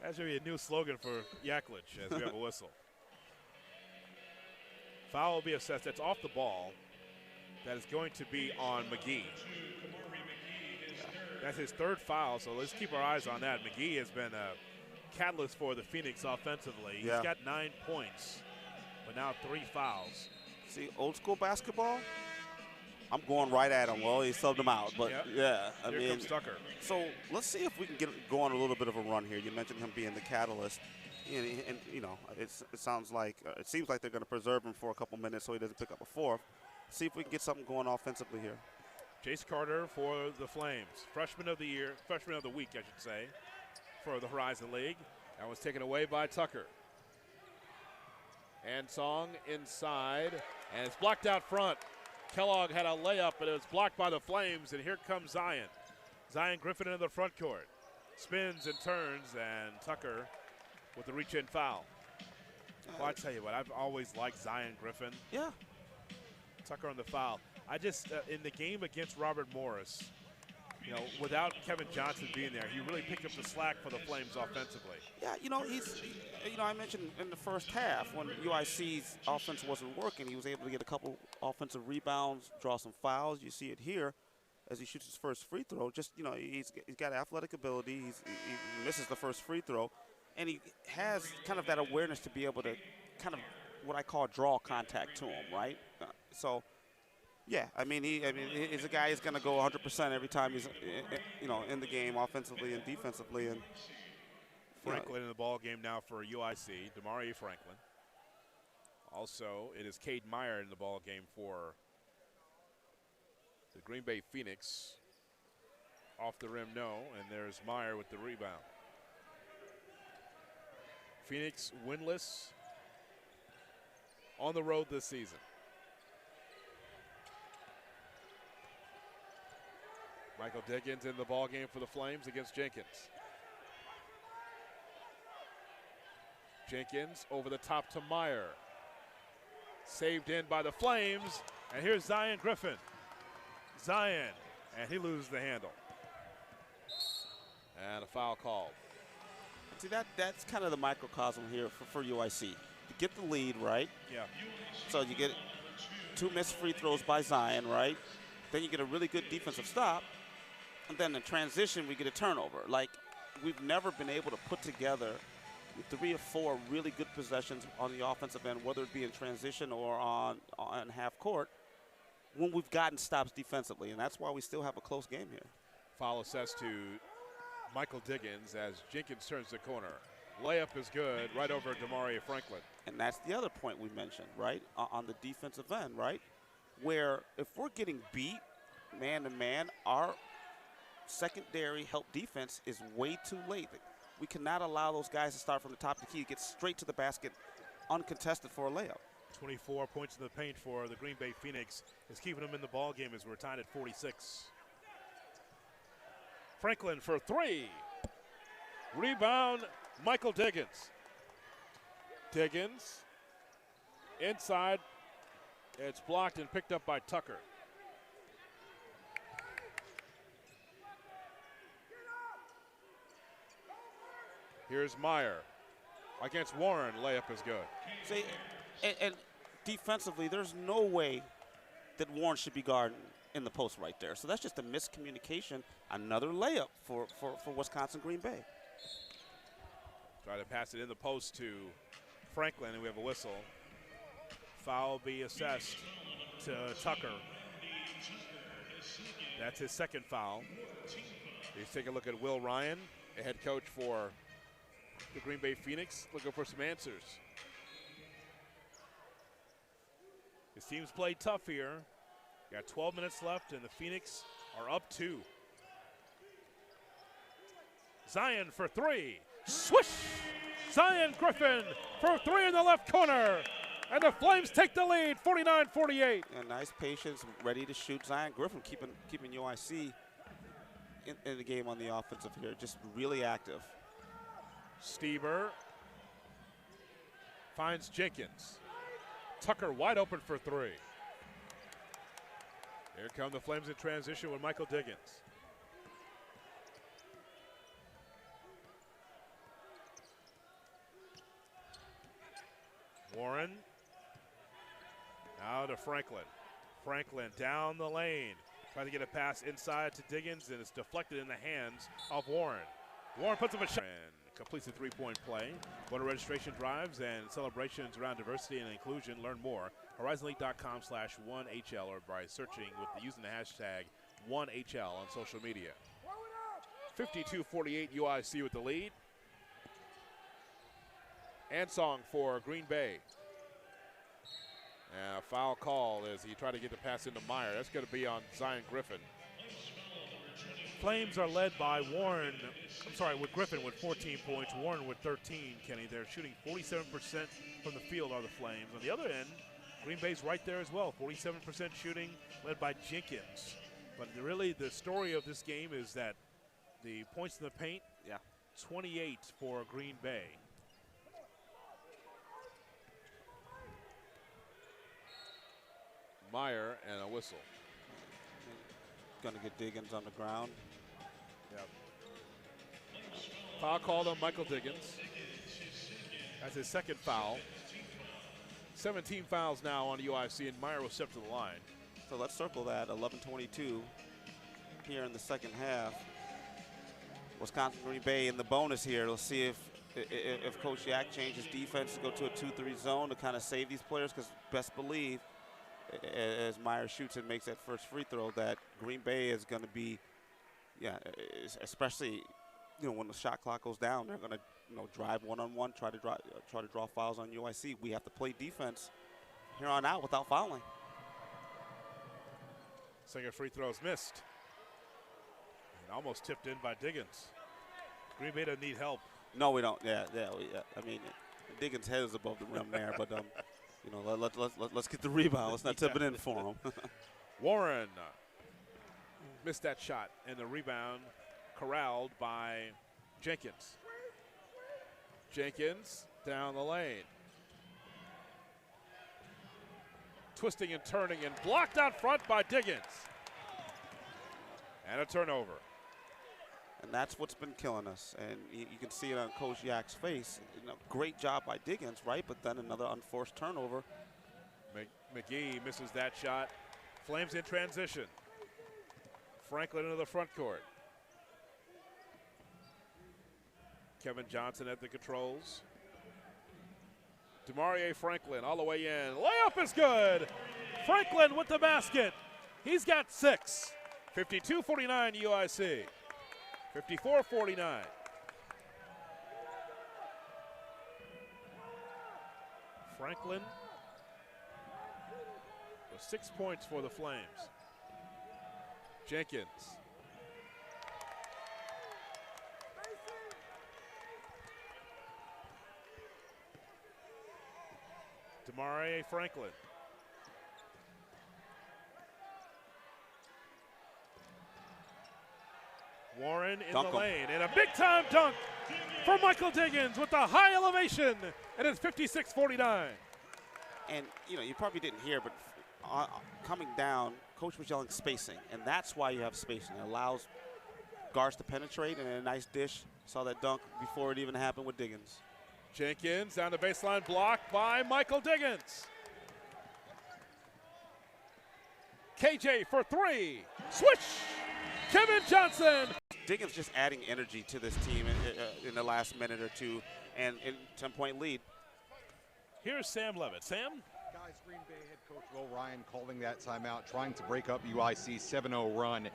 That should be a new slogan for Yaklich as we have a whistle. Foul will be assessed. That's off the ball. That is going to be on McGee. That's his third foul, so let's keep our eyes on that. McGee has been a catalyst for the Phoenix offensively. Yeah. He's got 9 points, but now 3 fouls. See, old school basketball, I'm going right at him. Well, he subbed him out, but yeah, I Here mean, comes Tucker. So let's see if we can go on a little bit of a run here. You mentioned him being the catalyst, and you know, it sounds like it seems like they're going to preserve him for a couple minutes so he doesn't pick up a fourth. See if we can get something going offensively here. Jace Carter for the Flames, freshman of the year, freshman of the week, I should say, for the Horizon League. That was taken away by Tucker. And Song inside, and it's blocked out front. Kellogg had a layup, but it was blocked by the Flames, and here comes Zion. Zion Griffin into the front court. Spins and turns, and Tucker with the reach-in foul. Well, I tell you what, I've always liked Zion Griffin. Yeah. Tucker on the foul. I just, in the game against Robert Morris, you know, without Kevin Johnson being there, he really picked up the slack for the Flames offensively. Yeah, you know, I mentioned in the first half when UIC's offense wasn't working, he was able to get a couple offensive rebounds, draw some fouls. You see it here as he shoots his first free throw. Just, you know, he's got athletic ability. He misses the first free throw, and he has kind of that awareness to be able to kind of what I call draw contact to him, right? So. Yeah, I mean, he's a guy who's going to go 100% every time he's, you know, in the game, offensively and defensively. And Franklin in the ball game now for UIC, Damari Franklin. Also, it is Cade Meyer in the ball game for the Green Bay Phoenix. Off the rim, no, and there's Meyer with the rebound. Phoenix winless on the road this season. Michael Diggins in the ball game for the Flames against Jenkins. Jenkins over the top to Meyer. Saved in by the Flames, and here's Zion Griffin. Zion, and he loses the handle. And a foul called. See, that's kind of the microcosm here for UIC. You get the lead, right? Yeah. So you get 2 missed free throws by Zion, right? Then you get a really good defensive stop. And then in transition, we get a turnover. Like, we've never been able to put together 3 or 4 really good possessions on the offensive end, whether it be in transition or on half court, when we've gotten stops defensively. And that's why we still have a close game here. Foul assessed to Michael Diggins as Jenkins turns the corner. Layup is good, right over Damari Franklin. And that's the other point we mentioned, right, on the defensive end, right, where if we're getting beat man-to-man, our secondary help defense is way too late. We cannot allow those guys to start from the top of the key, get straight to the basket uncontested for a layup. 24 points in the paint for the Green Bay Phoenix is keeping them in the ball game as we're tied at 46. Franklin for 3. Rebound, Michael Diggins. Diggins inside. It's blocked and picked up by Tucker. Here's Meyer against Warren. Layup is good. See, and defensively, there's no way that Warren should be guarding in the post right there. So that's just a miscommunication. Another layup for Wisconsin Green Bay. Try to pass it in the post to Franklin, and we have a whistle. Foul be assessed to Tucker. That's his second foul. Let's take a look at Will Ryan, a head coach for the Green Bay Phoenix, looking for some answers. His team's played tough here. Got 12 minutes left, and the Phoenix are up 2. Zion for 3. Swish! Zion Griffin for 3 in the left corner. And the Flames take the lead, 49-48. And nice patience, ready to shoot. Zion Griffin keeping UIC in the game on the offensive here, just really active. Stever finds Jenkins. Tucker wide open for 3. Here come the Flames in transition with Michael Diggins. Warren. Now to Franklin. Franklin down the lane. Trying to get a pass inside to Diggins, and it's deflected in the hands of Warren. Warren puts up a shot and completes a 3-point play. Voter registration drives and celebrations around diversity and inclusion. Learn more. HorizonLeague.com/1HL or by searching using the hashtag 1HL on social media. 52-48 UIC with the lead. Ansong for Green Bay. And a foul call as he tried to get the pass into Meyer. That's going to be on Zion Griffin. Flames are led by Warren. With Griffin with 14 points, Warren with 13, Kenny. They're shooting 47% from the field are the Flames. On the other end, Green Bay's right there as well, 47% shooting, led by Jenkins. But really the story of this game is that the points in the paint, 28 for Green Bay. Meyer and a whistle. Gonna get Diggins on the ground. Yep. Foul called on Michael Diggins. That's his second foul. 17 fouls now on UIC, and Meyer was stepped to the line. So let's circle that. 11:22 here in the second half. Wisconsin Green Bay in the bonus here. Let's see if Coach Yak changes defense to go to a 2-3 zone to kind of save these players, because best believe as Meyer shoots and makes that first free throw that Green Bay is going to be, especially when the shot clock goes down, they're going to drive one-on-one, try to draw fouls on UIC. We have to play defense here on out without fouling. Second free throw is missed. And almost tipped in by Diggins. Green Bay doesn't need help. No, we don't. I mean, Diggins' head is above the rim there, but let's get the rebound. Let's not tip it in for him. Warren missed that shot, and the rebound corralled by Jenkins. Jenkins down the lane. Twisting and turning and blocked out front by Diggins. And a turnover. And that's what's been killing us. And you can see it on Coach Yak's face. Great job by Diggins, right? But then another unforced turnover. McGee misses that shot. Flames in transition. Franklin into the front court. Kevin Johnson at the controls. DeMarie Franklin all the way in. Layup is good. Franklin with the basket. He's got 6. 52-49 UIC. 54-49. Franklin with 6 points for the Flames. Jenkins. DeMarie Franklin. Warren in the lane, and a big-time dunk for Michael Diggins with the high elevation, and it's 56-49. And, you probably didn't hear, but coming down, Coach was yelling spacing, and that's why you have spacing. It allows guards to penetrate, and a nice dish. Saw that dunk before it even happened with Diggins. Jenkins down the baseline, blocked by Michael Diggins. KJ for three. Switch. Kevin Johnson. Diggins just adding energy to this team in the last minute or two, and in 10-point lead. Here's Sam Levitt. Sam? Guys, Green Bay head coach Will Ryan calling that timeout, trying to break up UIC's 7-0 run.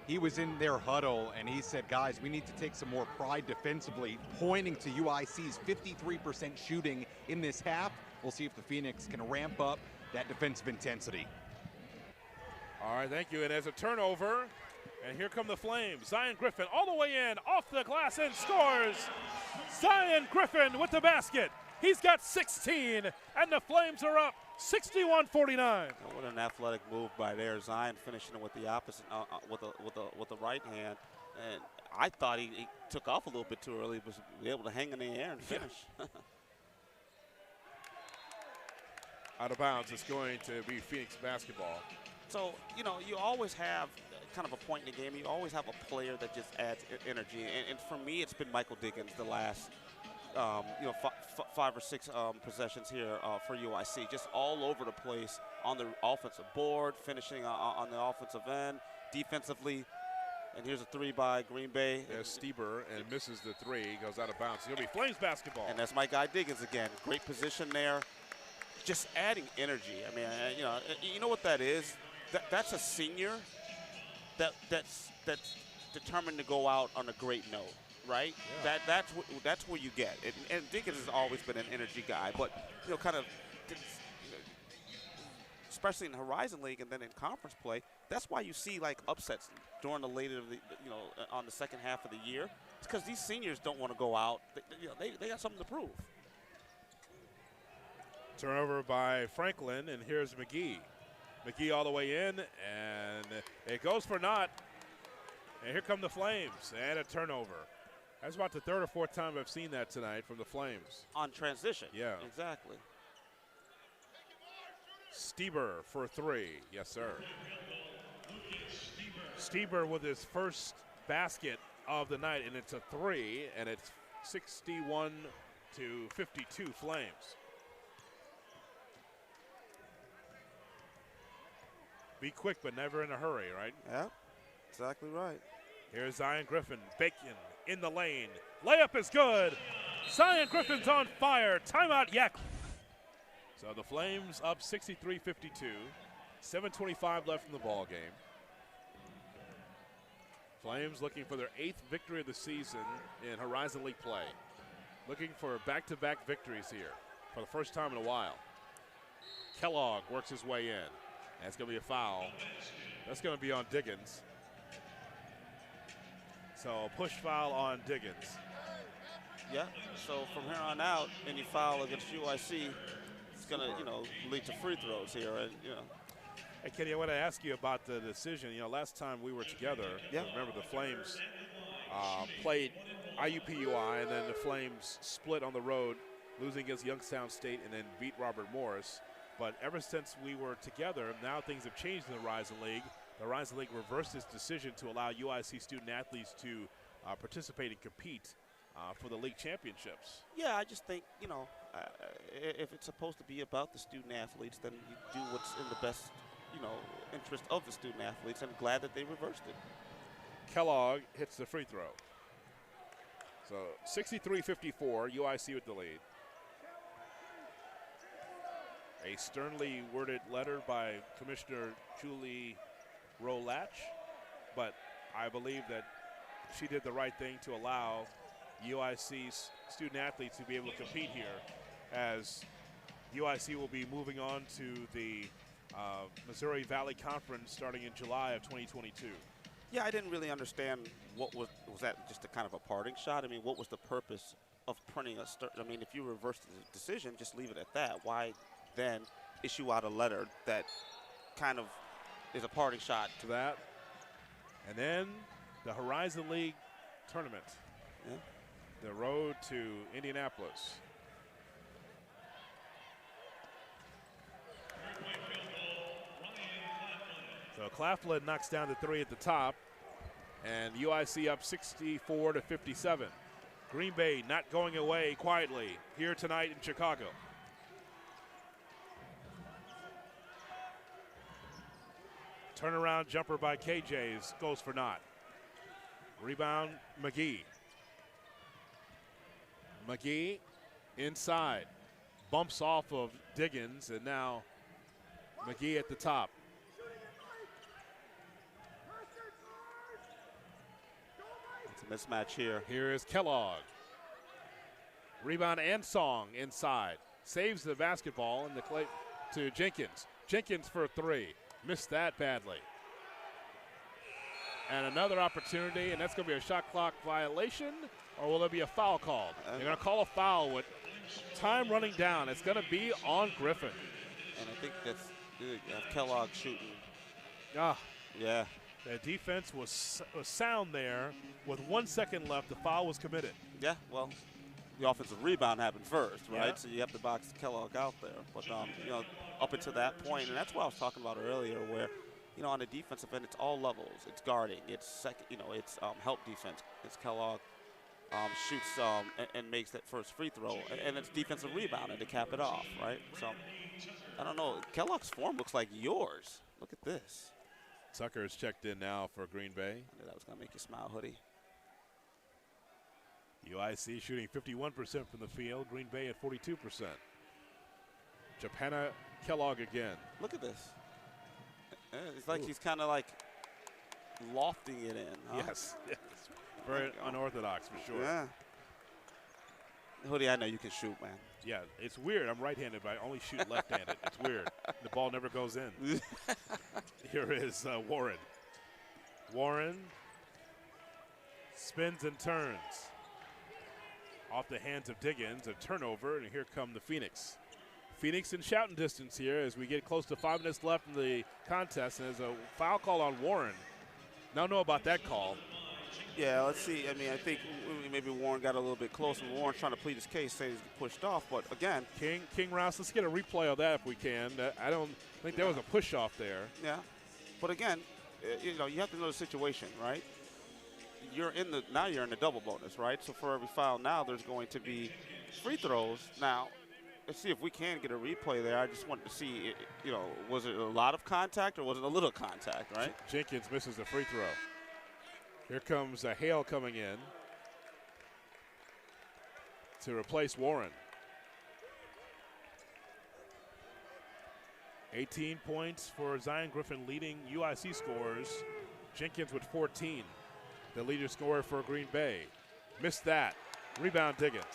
He was in their huddle, and he said, guys, we need to take some more pride defensively, pointing to UIC's 53% shooting in this half. We'll see if the Phoenix can ramp up that defensive intensity. All right, thank you. And as a turnover, and here come the Flames. Zion Griffin all the way in, off the glass, and scores. Zion Griffin with the basket. He's got 16, and the Flames are up 61-49. What an athletic move by there. Zion finishing it with the opposite, with the right hand. And I thought he took off a little bit too early, but was able to hang in the air and finish. Out of bounds, it's going to be Phoenix basketball. So, you know, you always have kind of a point in the game. You always have a player that just adds energy. And for me, it's been Michael Diggins the last, you know, five or six possessions here for UIC. Just all over the place on the offensive board, finishing on the offensive end, defensively. And here's a three by Green Bay. There's Stieber and misses the three, goes out of bounds. It's going to be Flames basketball. And that's my guy Diggins again. Great position there. Just adding energy. I mean, you know what that is? That's a senior that's determined to go out on a great note, right? Yeah. That's where you get it. And Diggins has always been an energy guy, but you know, kind of, especially in the Horizon League and then in conference play, that's why you see like upsets during the later of the, you know, on the second half of the year. It's because these seniors don't want to go out. They got something to prove. Turnover by Franklin, and here's McGee. McGee all the way in, and it goes for naught. And here come the Flames, and a turnover. That's about the third or fourth time I've seen that tonight from the Flames. On transition. Yeah. Exactly. Stieber for three. Yes, sir. Stieber with his first basket of the night, and it's a three, and it's 61-52 Flames. Be quick, but never in a hurry, right? Yeah, exactly right. Here's Zion Griffin, Bacon in the lane. Layup is good. Zion Griffin's on fire. Timeout, Yak. So the Flames up 63-52. 7:25 left in the ball game. Flames looking for their 8th victory of the season in Horizon League play. Looking for back-to-back victories here for the first time in a while. Kellogg works his way in. That's going to be a foul. That's going to be on Diggins. So a push foul on Diggins. Yeah, so from here on out, any foul against UIC, it's going to, you know, lead to free throws here. And, you know. Hey, Kenny, I want to ask you about the decision. You know, last time we were together, remember the Flames played IUPUI, and then the Flames split on the road, losing against Youngstown State and then beat Robert Morris. But ever since we were together, now things have changed in the Horizon League. The Horizon League reversed its decision to allow UIC student athletes to participate and compete for the league championships. Yeah, I just think, you know, if it's supposed to be about the student athletes, then you do what's in the best, you know, interest of the student athletes. I'm glad that they reversed it. Kellogg hits the free throw. So 63-54, UIC with the lead. A sternly worded letter by Commissioner Julie Rolatch, but I believe that she did the right thing to allow UIC's student athletes to be able to compete here, as UIC will be moving on to the Missouri Valley Conference starting in July of 2022. Yeah, I didn't really understand what was that just a kind of a parting shot? I mean, what was the purpose of printing I mean, if you reversed the decision, just leave it at that. Why then issue out a letter that kind of is a parting shot to that? And then the Horizon League tournament. Yeah. The road to Indianapolis. So Claflin knocks down the three at the top, and UIC up 64-57. Green Bay not going away quietly here tonight in Chicago. Turnaround jumper by KJ's goes for naught. Rebound, McGee. McGee inside. Bumps off of Diggins, and now McGee at the top. It's a mismatch here. Here is Kellogg. Rebound and Song inside. Saves the basketball in the clay to Jenkins. Jenkins for three. Missed that badly. And another opportunity, and that's going to be a shot clock violation, or will there be a foul called? They're going to call a foul with time running down. It's going to be on Griffin. And I think that's good. You have Kellogg shooting. Ah, Yeah. the defense was sound there. With 1 second left, the foul was committed. Yeah, well, the offensive rebound happened first, right? Yeah. So you have to box Kellogg out there. But, you know, up until that point, and that's what I was talking about earlier, where, you know, on the defensive end, it's all levels. It's guarding. It's it's help defense. It's Kellogg shoots and makes that first free throw, and it's defensive rebounding to cap it off, right? So I don't know. Kellogg's form looks like yours. Look at this. Tucker's checked in now for Green Bay. I knew that was gonna make you smile, hoodie. UIC shooting 51% from the field. Green Bay at 42%. Japana Kellogg again. Look at this. It's like he's kind of like lofting it in. Huh? Yes. Yes. Very unorthodox for sure. Yeah. Hoodie, I know you can shoot, man. Yeah, it's weird. I'm right-handed, but I only shoot left-handed. It's weird. The ball never goes in. Here is Warren. Warren spins and turns. Off the hands of Diggins, a turnover, and here come the Phoenix. Phoenix in shouting distance here as we get close to 5 minutes left in the contest, and there's a foul call on Warren. Don't know about that call. Yeah, let's see. I mean, I think maybe Warren got a little bit close, and Warren's trying to plead his case, say he's pushed off. But again, King Rouse, let's get a replay of that if we can. I don't think there was a push off there. yeah. But again, you know, you have to know the situation, right? You're in the double bonus, right? So for every foul now, there's going to be free throws. Now, let's see if we can get a replay there. I just wanted to see, you know, was it a lot of contact or was it a little contact, right? Jenkins misses the free throw. Here comes Hale coming in to replace Warren. 18 points for Zion Griffin, leading UIC scores. Jenkins with 14, the leader scorer for Green Bay. Missed that. Rebound Diggins.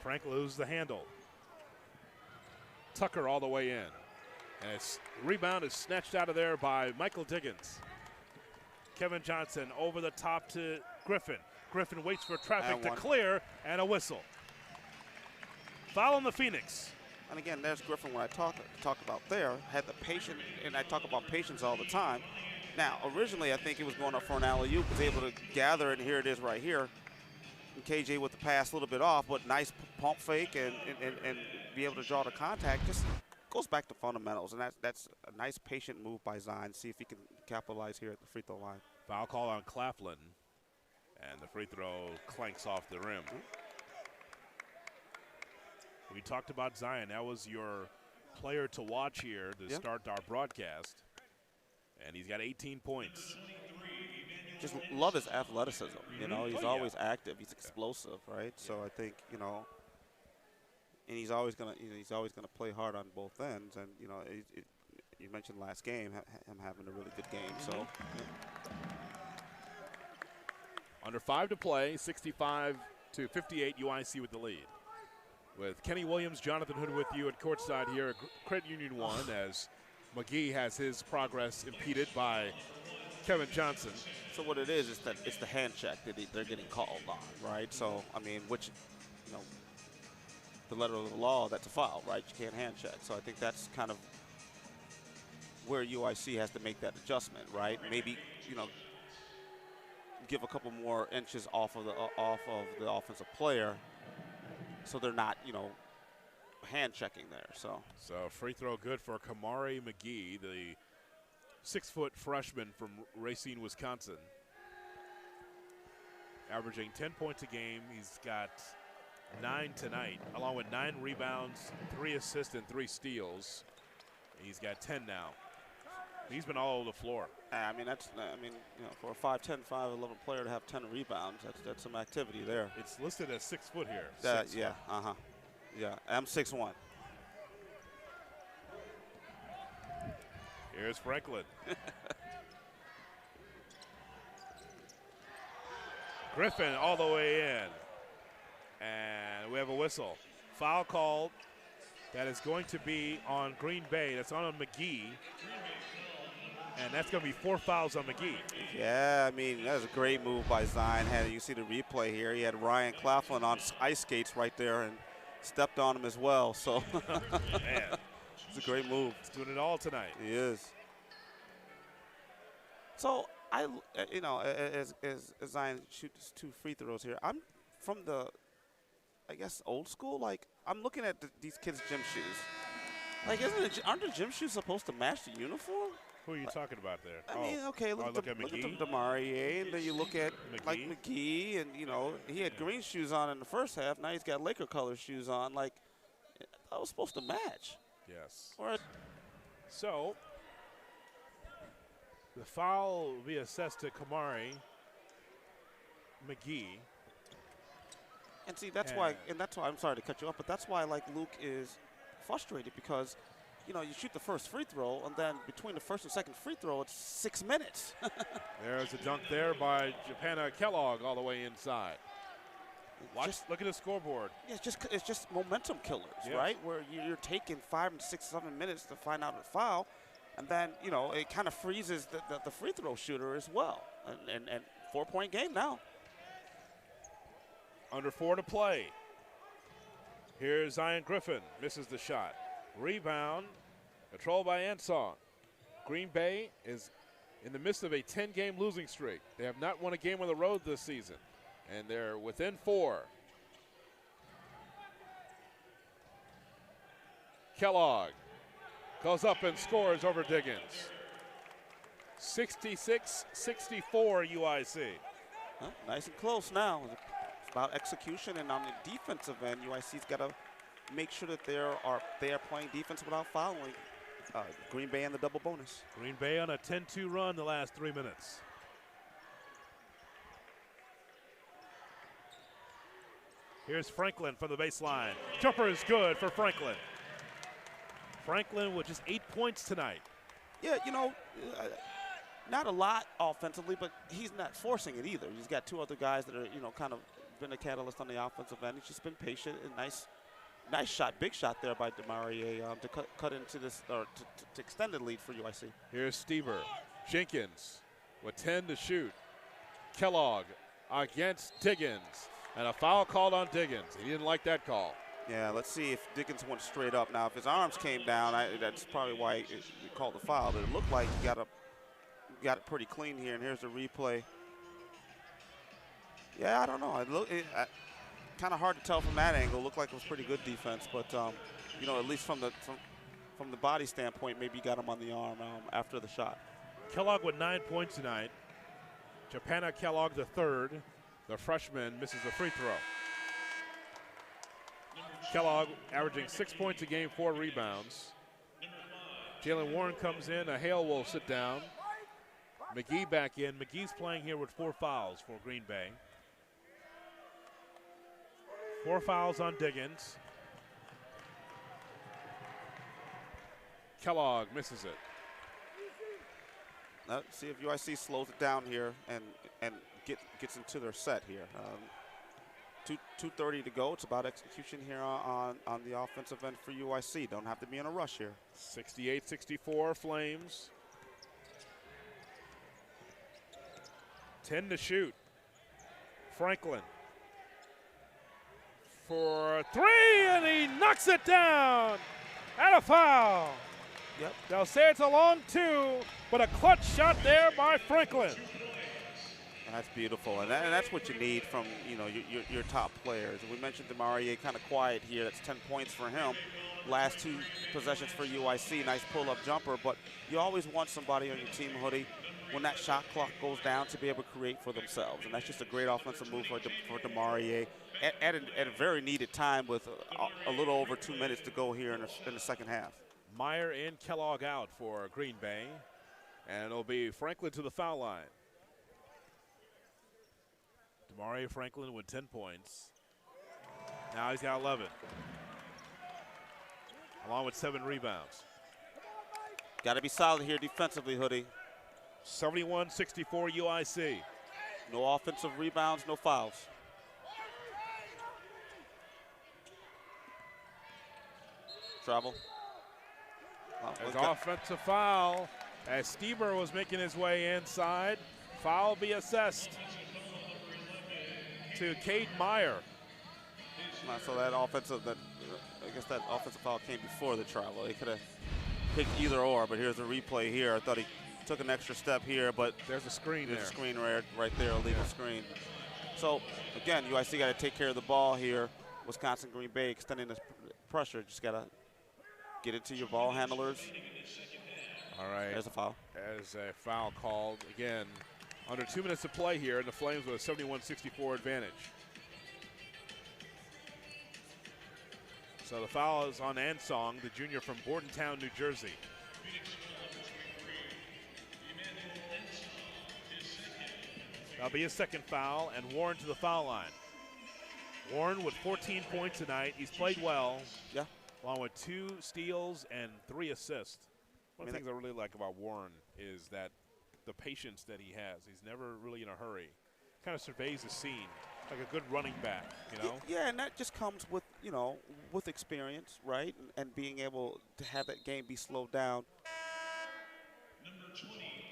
Frank loses the handle. Tucker all the way in. And its rebound is snatched out of there by Michael Diggins. Kevin Johnson over the top to Griffin. Griffin waits for traffic to clear, and a whistle. Foul on the Phoenix. And again, there's Griffin, what I talk about there, had the patience, and I talk about patience all the time. Now, originally, I think it was going up for an alley-oop, was able to gather it, and here it is right here. And KJ with the pass a little bit off, but nice pump fake and be able to draw the contact. Just goes back to fundamentals, and that's a nice patient move by Zion. See if he can capitalize here at the free throw line. Foul call on Claflin, and the free throw clanks off the rim. We talked about Zion. That was your player to watch here to start our broadcast, and he's got 18 points. Just love his athleticism. You know, he's always active. He's explosive, right? So I think, you know, and he's always gonna play hard on both ends. And you know, you mentioned last game, him having a really good game. So under 5 to play, 65-58, UIC with the lead. With Kenny Williams, Jonathan Hood with you at courtside here at Credit Union 1, as McGee has his progress impeded by Kevin Johnson. So what it is that it's the hand check that they're getting called on, right? So I mean, which, you know, the letter of the law, that's a foul, right? You can't hand check. So I think that's kind of where UIC has to make that adjustment, right? Maybe, you know, give a couple more inches off of the offensive player, so they're not, you know, hand checking there. So free throw good for Kamari McGee, the 6-foot freshman from Racine, Wisconsin. Averaging 10 points a game. He's got 9 tonight, along with 9 rebounds, 3 assists, and 3 steals. He's got 10 now. He's been all over the floor. I mean, for a 5'10", 5'11" player to have 10 rebounds, that's some activity there. It's listed as 6 foot here. Yeah, yeah. I'm 6'1". Here's Franklin. Griffin all the way in. And we have a whistle. Foul called. That is going to be on Green Bay. That's on McGee. And that's going to be 4 fouls on McGee. Yeah, I mean, that was a great move by Zion. You see the replay here. He had Ryan Claflin on ice skates right there and stepped on him as well. So Man, it's a great move. He's doing it all tonight. He is. So as Zion shoots 2 free throws here, I'm from the, I guess, old school. Like, I'm looking at these kids' gym shoes. Like, aren't the gym shoes supposed to match the uniform? Who are you talking about there? I mean, okay, look at DeMarie, and then you look at McGee, and he had green shoes on in the first half. Now he's got Laker color shoes on. Like, that was supposed to match. Yes. So the foul will be assessed to Kamari McGee. And see, that's why I'm sorry to cut you off, but that's why Luke is frustrated because, you shoot the first free throw, and then between the first and second free throw, it's 6 minutes. There's a dunk there by Johanna Kellogg all the way inside. Look at the scoreboard. Yeah, it's just momentum killers, right? Where you're taking 5 and 6, 7 minutes to find out a foul, and then it kind of freezes the free throw shooter as well. And 4-point game now. Under 4 to play. Here's Zion Griffin, misses the shot. Rebound, controlled by Ansong. Green Bay is in the midst of a 10-game losing streak. They have not won a game on the road this season, and they're within 4. Kellogg goes up and scores over Diggins. 66-64 UIC. Nice and close now. It's about execution, and on the defensive end, UIC's got to make sure that they are playing defense without fouling. Green Bay in the double bonus. Green Bay on a 10-2 run the last 3 minutes. Here's Franklin from the baseline. Jumper is good for Franklin. Franklin with just 8 points tonight. Yeah, not a lot offensively, but he's not forcing it either. He's got 2 other guys that are, kind of been a catalyst on the offensive end. He's just been patient and nice shot, big shot there by DeMarie to cut into this, or to extend the lead for UIC. Here's Stever. Jenkins with 10 to shoot. Kellogg against Diggins. And a foul called on Diggins. He didn't like that call. Yeah, let's see if Diggins went straight up. Now, if his arms came down, that's probably why he called the foul. But it looked like he got it pretty clean here. And here's the replay. Yeah, I don't know. Kind of hard to tell from that angle. Looked like it was pretty good defense, but at least from the body standpoint, maybe he got him on the arm after the shot. Kellogg with 9 points tonight. Johanna Kellogg, the third. The freshman misses the free throw. Kellogg averaging 6 points a game, 4 rebounds. Jalen Warren comes in. Hale will sit down. McGee back in. McGee's playing here with 4 fouls for Green Bay. 4 fouls on Diggins. Kellogg misses it. Let's see if UIC slows it down here and gets into their set here. 2:30 to go. It's about execution here on the offensive end for UIC. Don't have to be in a rush here. 68-64 Flames. 10 to shoot. Franklin for 3, and he knocks it down. And a foul. Yep. They'll say it's a long 2, but a clutch shot there by Franklin. That's beautiful, and that's what you need from your top players. We mentioned DeMarie kind of quiet here. That's 10 points for him. last 2 possessions for UIC. Nice pull-up jumper, but you always want somebody on your team, Hoodie, when that shot clock goes down to be able to create for themselves. And that's just a great offensive move for DeMarie at a very needed time with a little over 2 minutes to go here in the second half. Meyer in, Kellogg out for Green Bay. And it'll be Franklin to the foul line. DeMarie Franklin with 10 points. Now he's got 11. Along with 7 rebounds. Got to be solid here defensively, Hoodie. 71-64 UIC. No offensive rebounds, no fouls. Travel. There's offensive foul as Stieber was making his way inside. Foul be assessed to Cade Meyer. So that offensive, I guess that offensive foul came before the travel. They could have picked either or, but here's a replay here. I thought he took an extra step here, but there's a screen there. There's a screen right there, a legal screen. So again, UIC got to take care of the ball here. Wisconsin Green Bay extending the pressure. Just got to get it to your ball handlers. All right. There's a foul. As a foul called again. Under 2 minutes to play here, and the Flames with a 71-64 advantage. So the foul is on Ansong, the junior from Bordentown, New Jersey. That'll be his second foul, and Warren to the foul line. Warren with 14 points tonight. He's played well. Yeah. Along with 2 steals and 3 assists. One of the things I really like about Warren is that the patience that he has. He's never really in a hurry. Kind of surveys the scene like a good running back, you know? Yeah, and that just comes with, you know, with experience, right? And being able to have that game be slowed down.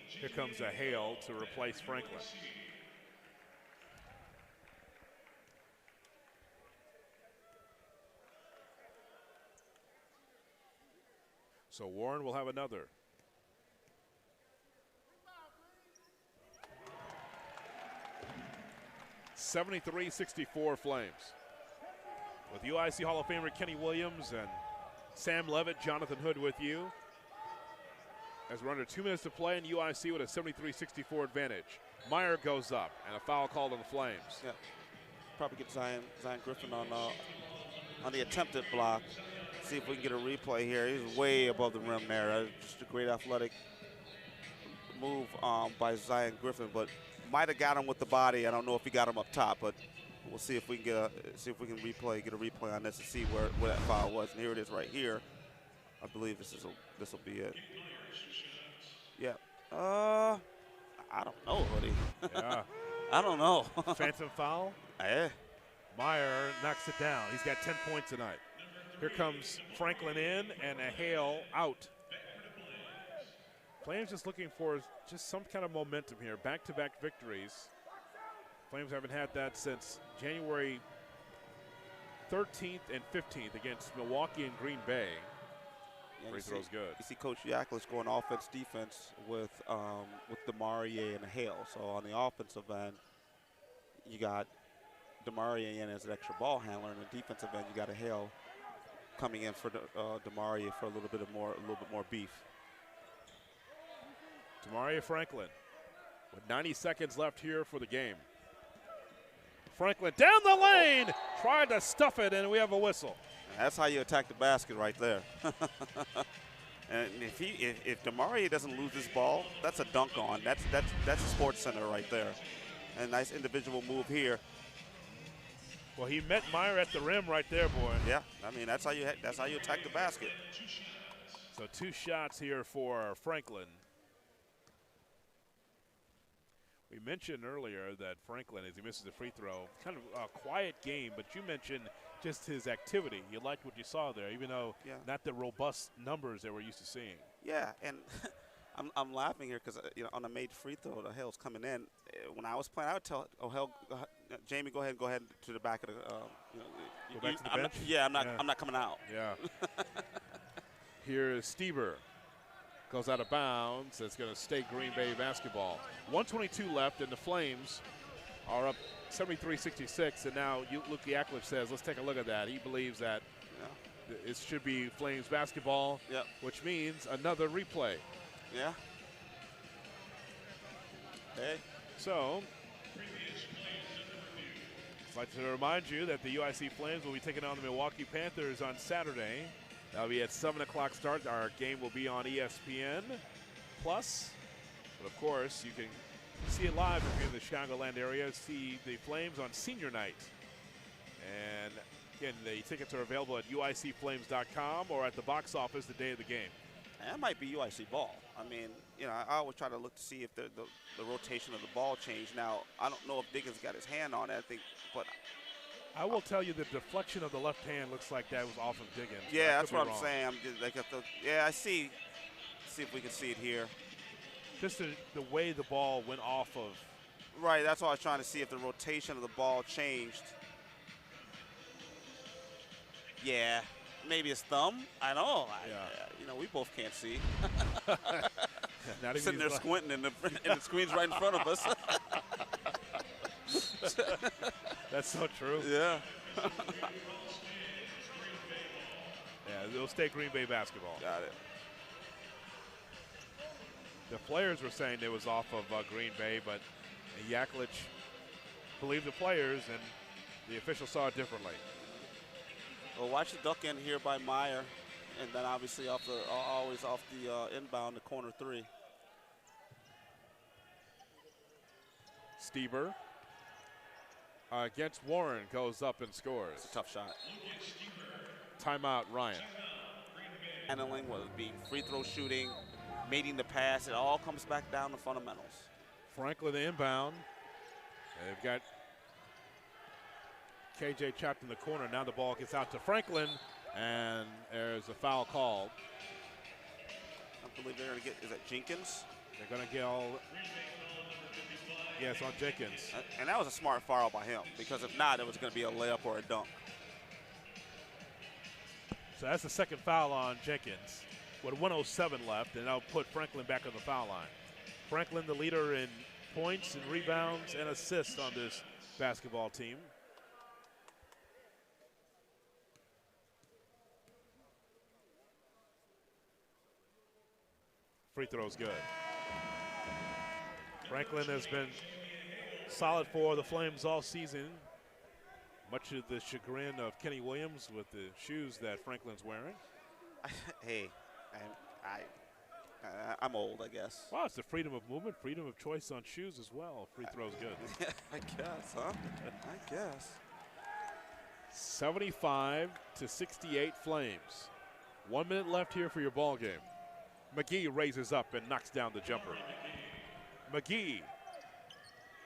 Here comes a Hale to replace Franklin. So Warren will have another. 73-64 Flames. With UIC Hall of Famer Kenny Williams and Sam Levitt, Jonathan Hood with you. As we're under 2 minutes to play, and UIC with a 73-64 advantage. Meyer goes up, and a foul called on the Flames. Yeah, probably get Zion Griffin on the attempted block. See if we can get a replay here. He's way above the rim there. Just a great athletic move by Zion Griffin, but might have got him with the body. I don't know if he got him up top, but we'll see if we can get a get a replay on this and see where that foul was. And here it is right here. I believe this will be it. Yeah. I don't know, Hoodie. Yeah. I don't know. Phantom foul. Yeah. Meyer knocks it down. He's got 10 points tonight. Here comes Franklin in and a Hale out. Flames just looking for just some kind of momentum here. Back-to-back victories. Flames haven't had that since January 13th and 15th against Milwaukee and Green Bay. Yeah, Free throw's good. You see Coach Yaklich going offense-defense with DeMarie and Hale. So on the offensive end, you got DeMarie in as an extra ball handler, and the defensive end, you got a Hale coming in for DeMarie for a little bit more beef. DeMarie Franklin with 90 seconds left here for the game. Franklin down the lane, tried to stuff it, and we have a whistle. That's how you attack the basket right there. And if DeMarie doesn't lose this ball, that's a dunk on. That's a Sports Center right there. And nice individual move here. Well, he met Meyer at the rim right there, boy. Yeah, I mean that's how you attack the basket. So 2 shots here for Franklin. We mentioned earlier that Franklin, as he misses the free throw, kind of a quiet game, but you mentioned just his activity. You liked what you saw there, even though not the robust numbers that we're used to seeing. Yeah, and I'm laughing here because on a made free throw, the Hale's coming in. When I was playing, I would tell Hale, Jamie, go ahead to the back of the. Go back to the bench. I'm not coming out. Yeah. Here is Stieber. Goes out of bounds. It's going to stay Green Bay basketball. 1:22 left, and the Flames are up 73-66. And now Luke Yaklich says, let's take a look at that. He believes that it should be Flames basketball, Yep. which means another replay. Yeah. Hey. So, I'd like to remind you that the UIC Flames will be taking on the Milwaukee Panthers on Saturday. That'll be at 7 o'clock start. Our game will be on ESPN Plus. But of course, you can see it live if you're in the Chicagoland area. See the Flames on senior night. And again, the tickets are available at uicflames.com or at the box office the day of the game. And that might be UIC ball. I mean, you know, I always try to look to see if the rotation of the ball changed. Now, I don't know if Diggins got his hand on it, I think, but I will tell you the deflection of the left hand looks like that was off of Diggins. yeah, that's what I'm saying. Yeah, I see. See if we can see it here. Just the way the ball went off of. Right, that's why I was trying to see if the rotation of the ball changed. Yeah, maybe his thumb. I know. You know, we both can't see. Sitting there squinting, and the screen's right in front of us. That's so true. Yeah. Yeah, it'll stay Green Bay basketball. Got it. The players were saying it was off of Green Bay, but Yaklich believed the players, and the officials saw it differently. Well, watch the duck in here by Meyer, and then obviously always off the inbound, the corner three. Stieber against Warren goes up and scores. It's a tough shot. Timeout, Ryan. Handling, whether it be free throw shooting, mating the pass, it all comes back down to fundamentals. Franklin inbound. And they've got KJ trapped in the corner. Now the ball gets out to Franklin, and there's a foul called. I believe they're going to get, is that Jenkins? They're going to get all, yes, on Jenkins. And that was a smart foul by him, because if not, it was going to be a layup or a dunk. So that's the second foul on Jenkins with 1:07 left, and that'll put Franklin back on the foul line. Franklin, the leader in points and rebounds and assists on this basketball team. Free throw's good. Franklin has been solid for the Flames all season, much to the chagrin of Kenny Williams with the shoes that Franklin's wearing. Hey, I'm old, I guess. Wow, it's the freedom of movement, freedom of choice on shoes as well. Free throw's good. I guess, huh? I guess. 75-68 Flames. 1 minute left here for your ball game. McGee raises up and knocks down the jumper. McGee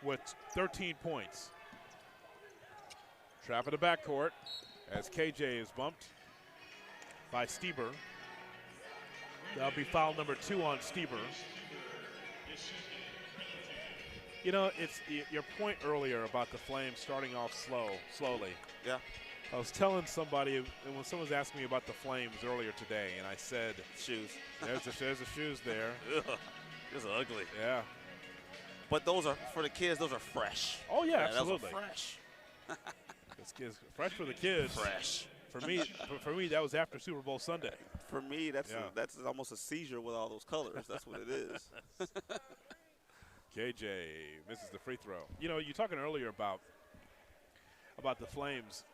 with 13 points. Trap in the backcourt as KJ is bumped by Stieber. That'll be foul number 2 on Stieber. You know, it's your point earlier about the Flames starting off slowly. Yeah. I was telling somebody, and when someone was asking me about the Flames earlier today, and I said, shoes. There's the shoes there. Those are ugly. Yeah. But those are, for the kids, those are fresh. Oh, yeah, absolutely. Those are fresh. It's fresh for the kids. Fresh. For me, that was after Super Bowl Sunday. For me, that's almost a seizure with all those colors. That's what it is. KJ misses the free throw. You know, you're talking earlier about the Flames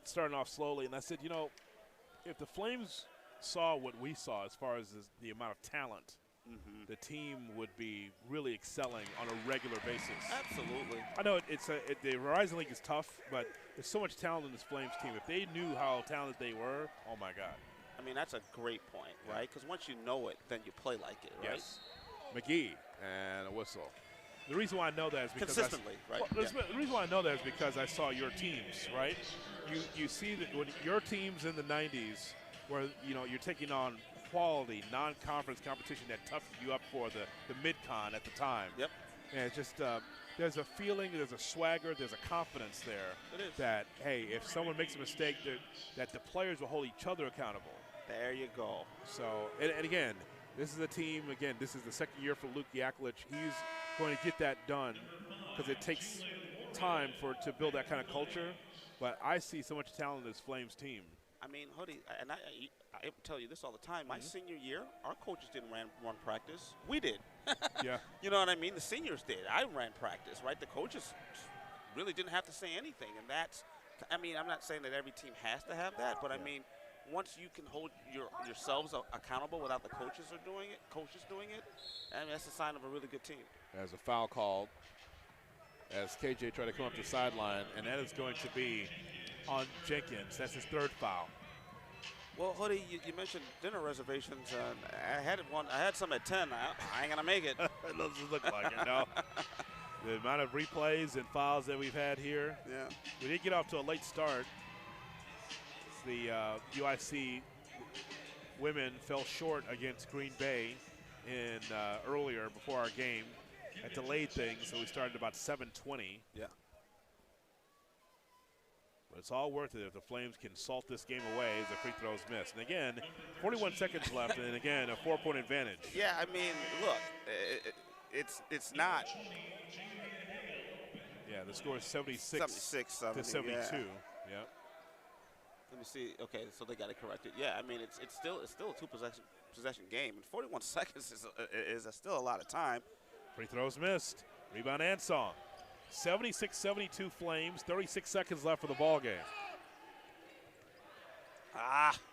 starting off slowly, and I said, you know, if the Flames saw what we saw as far as the amount of talent, the team would be really excelling on a regular basis. Absolutely. I know the Horizon League is tough, but there's so much talent in this Flames team. If they knew how talented they were, oh my God. I mean, that's a great point, right? Because once you know it, then you play like it, right? Yes. McGee and a whistle. The reason why I know that is because consistently, right? The reason why I know that is because I saw your teams, right? You see that when your teams in the 90s, where you're taking on quality non-conference competition that toughened you up for the mid-con at the time. Yep. And it's just there's a feeling, there's a swagger, there's a confidence there. It is. That hey, if someone makes a mistake, that the players will hold each other accountable. There you go. So and again, this is a team. Again, this is the second year for Luke Yaklich. He's going to get that done because it takes time to build that kind of culture. But I see so much talent in this Flames team. I mean, Hoodie, and I tell you this all the time. My senior year, our coaches didn't run practice. We did. Yeah. You know what I mean? The seniors did. I ran practice, right? The coaches really didn't have to say anything. And that's, I mean, I'm not saying that every team has to have that, but I mean, once you can hold yourselves accountable without the coaches doing it, I mean, that's a sign of a really good team. There's a foul called as KJ tried to come up the sideline, and that is going to be on Jenkins. That's his third foul. Well, Hoodie, you mentioned dinner reservations. I had some at 10. I ain't gonna make it. It doesn't look like it, no. The amount of replays and fouls that we've had here. Yeah. We did get off to a late start. The UIC women fell short against Green Bay in earlier before our game. That delayed things, so we started about 7:20. Yeah. But it's all worth it if the Flames can salt this game away as the free throws miss. And again, 41 seconds left, and again, a 4-point advantage. Yeah, I mean, look, it's not. Yeah, the score is 76 to 72. Yeah. Let me see. Okay, so they got it corrected. Yeah, I mean, it's still a two-possession game. And 41 seconds is still a lot of time. Free throws missed. Rebound Ansong. 76-72 Flames. 36 seconds left for the ball game.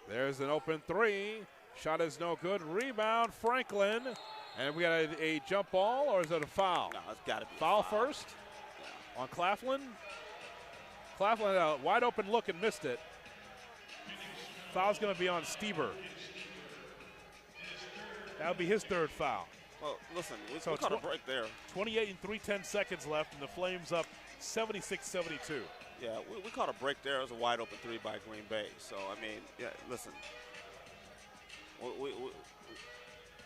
There's an open three. Shot is no good. Rebound Franklin. And we got a jump ball, or is it a foul? No, it's got to be foul first on Claflin. Claflin had a wide open look and missed it. Foul's going to be on Stieber. That'll be his third foul. Well, listen, we caught a break there. 28 and 3/10 seconds left, and the Flames up 76-72. Yeah, we caught a break there. It was a wide open three by Green Bay. So, I mean, yeah, listen.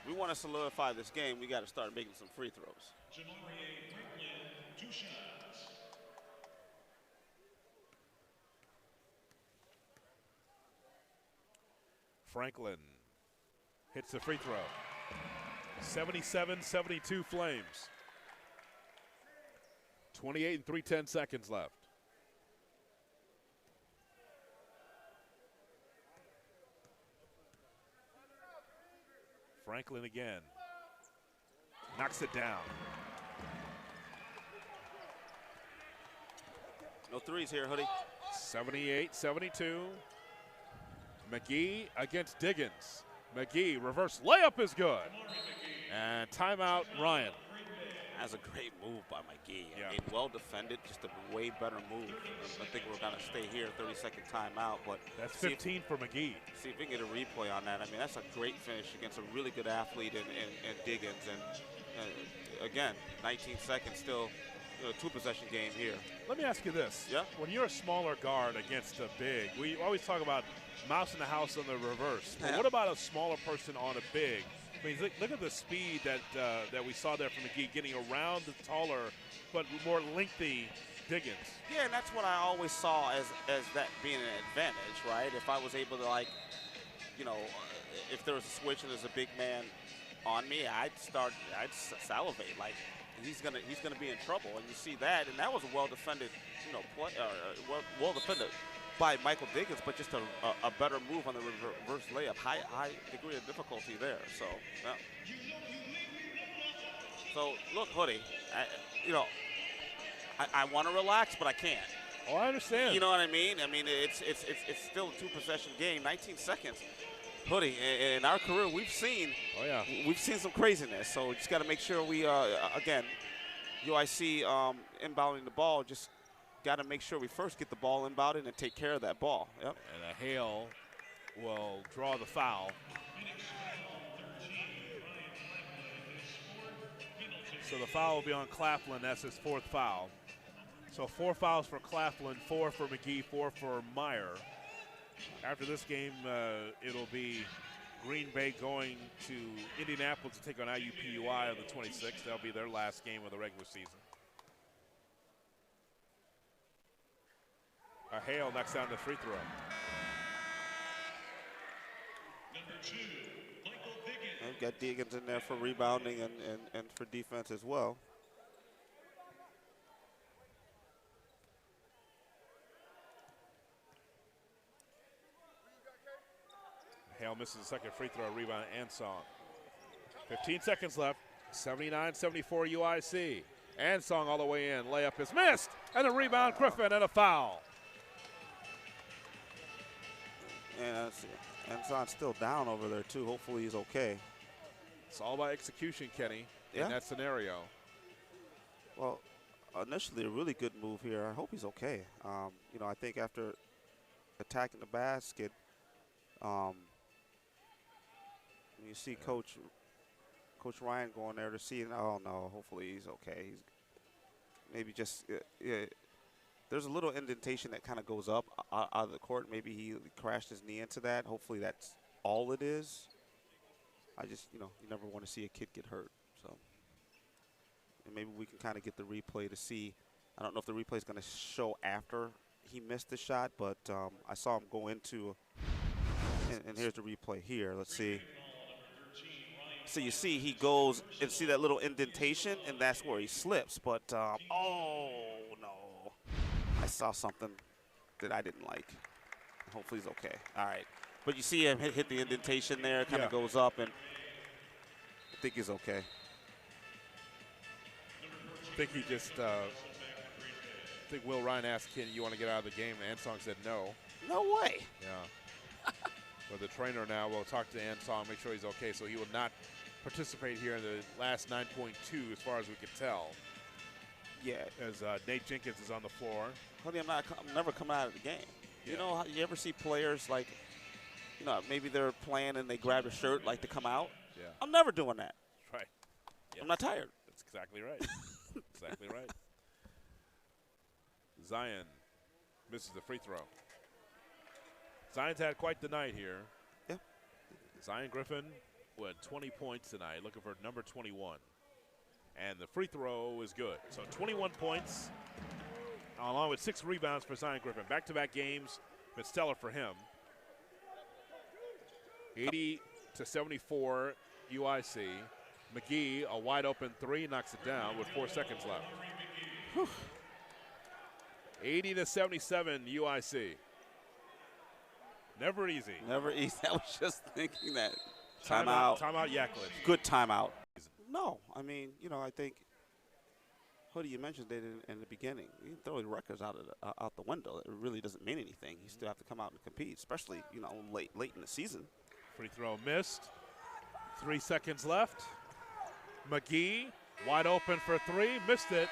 We want to solidify this game. We got to start making some free throws. Franklin hits the free throw. 77-72 Flames. 28 and 3/10 seconds left. Franklin again. Knocks it down. No threes here, Hoodie. 78-72. McGee against Diggins. McGee, reverse layup is good. And timeout, Ryan. That's a great move by McGee. Yeah. I mean, well defended, just a way better move. I think we're going to stay here, 30-second timeout. But that's 15 for McGee. See if we can get a replay on that. I mean, that's a great finish against a really good athlete in Diggins. And again, 19 seconds still. A two-possession game here. Let me ask you this. Yeah? When you're a smaller guard against a big, we always talk about mouse in the house on the reverse. But what about a smaller person on a big? I mean, look at the speed that we saw there from McGee, getting around the taller but more lengthy Diggins. Yeah, and that's what I always saw as that being an advantage, right? If I was able to, like, you know, if there was a switch and there's a big man on me, I'd salivate, like, he's gonna be in trouble, and you see that, and that was a well-defended, you know, well defended by Michael Diggins, but just a better move on the reverse layup, high degree of difficulty there. So, yeah. So look, Hoodie, I want to relax, but I can't. Oh, I understand. You know what I mean? I mean, it's still a two-possession game, 19 seconds. Hoodie, in our career, we've seen some craziness. So we just got to make sure we, again, UIC inbounding the ball, just got to make sure we first get the ball inbounded and take care of that ball. Yep. And a Hale will draw the foul. So the foul will be on Claflin. That's his fourth foul. So 4 fouls for Claflin, 4 for McGee, 4 for Meyer. After this game, it'll be Green Bay going to Indianapolis to take on IUPUI on the 26th. That'll be their last game of the regular season. Hale knocks down the free throw. We've got Diggins in there for rebounding and for defense as well. Hale misses the second free throw, rebound, Ansong. 15 seconds left, 79-74 UIC. Ansong all the way in, layup is missed, and a rebound, Griffin, and a foul. And Anson's still down over there, too. Hopefully he's okay. It's all about execution, Kenny, in that scenario. Well, initially a really good move here. I hope he's okay. You know, I think after attacking the basket, you see Coach Ryan going there to see, oh no, hopefully he's okay. He's maybe just, there's a little indentation that kind of goes up out of the court. Maybe he crashed his knee into that. Hopefully that's all it is. I just, you know, you never want to see a kid get hurt. So, and maybe we can kind of get the replay to see. I don't know if the replay is going to show after he missed the shot, but I saw him go into, and here's the replay here. Let's see. So you see he goes and see that little indentation, and that's where he slips. But, oh, no. I saw something that I didn't like. Hopefully he's okay. All right. But you see him hit the indentation there, kind of goes up, and I think he's okay. I think he just, I think Will Ryan asked, "Can you want to get out of the game?" And Ansong said no. No way. Yeah. But the trainer now will talk to Ansong, make sure he's okay, so he will not participate here in the last 9.2 as far as we can tell. Yeah. As Nate Jenkins is on the floor. Honey, I'm never coming out of the game. Yeah. You know, how you ever see players like, you know, maybe they're playing and they grab a shirt like to come out? Yeah. I'm never doing that. Right. Yes. I'm not tired. That's exactly right. Exactly right. Zion misses the free throw. Zion's had quite the night here. Yeah. Zion Griffin with 20 points tonight, looking for number 21. And the free throw is good. So 21 points, along with 6 rebounds for Zion Griffin. Back-to-back games, been stellar for him. 80-74 UIC. McGee, a wide-open 3, knocks it down with 4 seconds left. Whew. 80-77 UIC. Never easy. Never easy. I was just thinking that. Timeout. Timeout, Yaklich. Good timeout. No, I mean, you know, I think, Hoodie, you mentioned it in the beginning. You can throw the records out the window. It really doesn't mean anything. You still have to come out and compete, especially, you know, late in the season. Free throw missed. 3 seconds left. McGee, wide open for 3, missed it.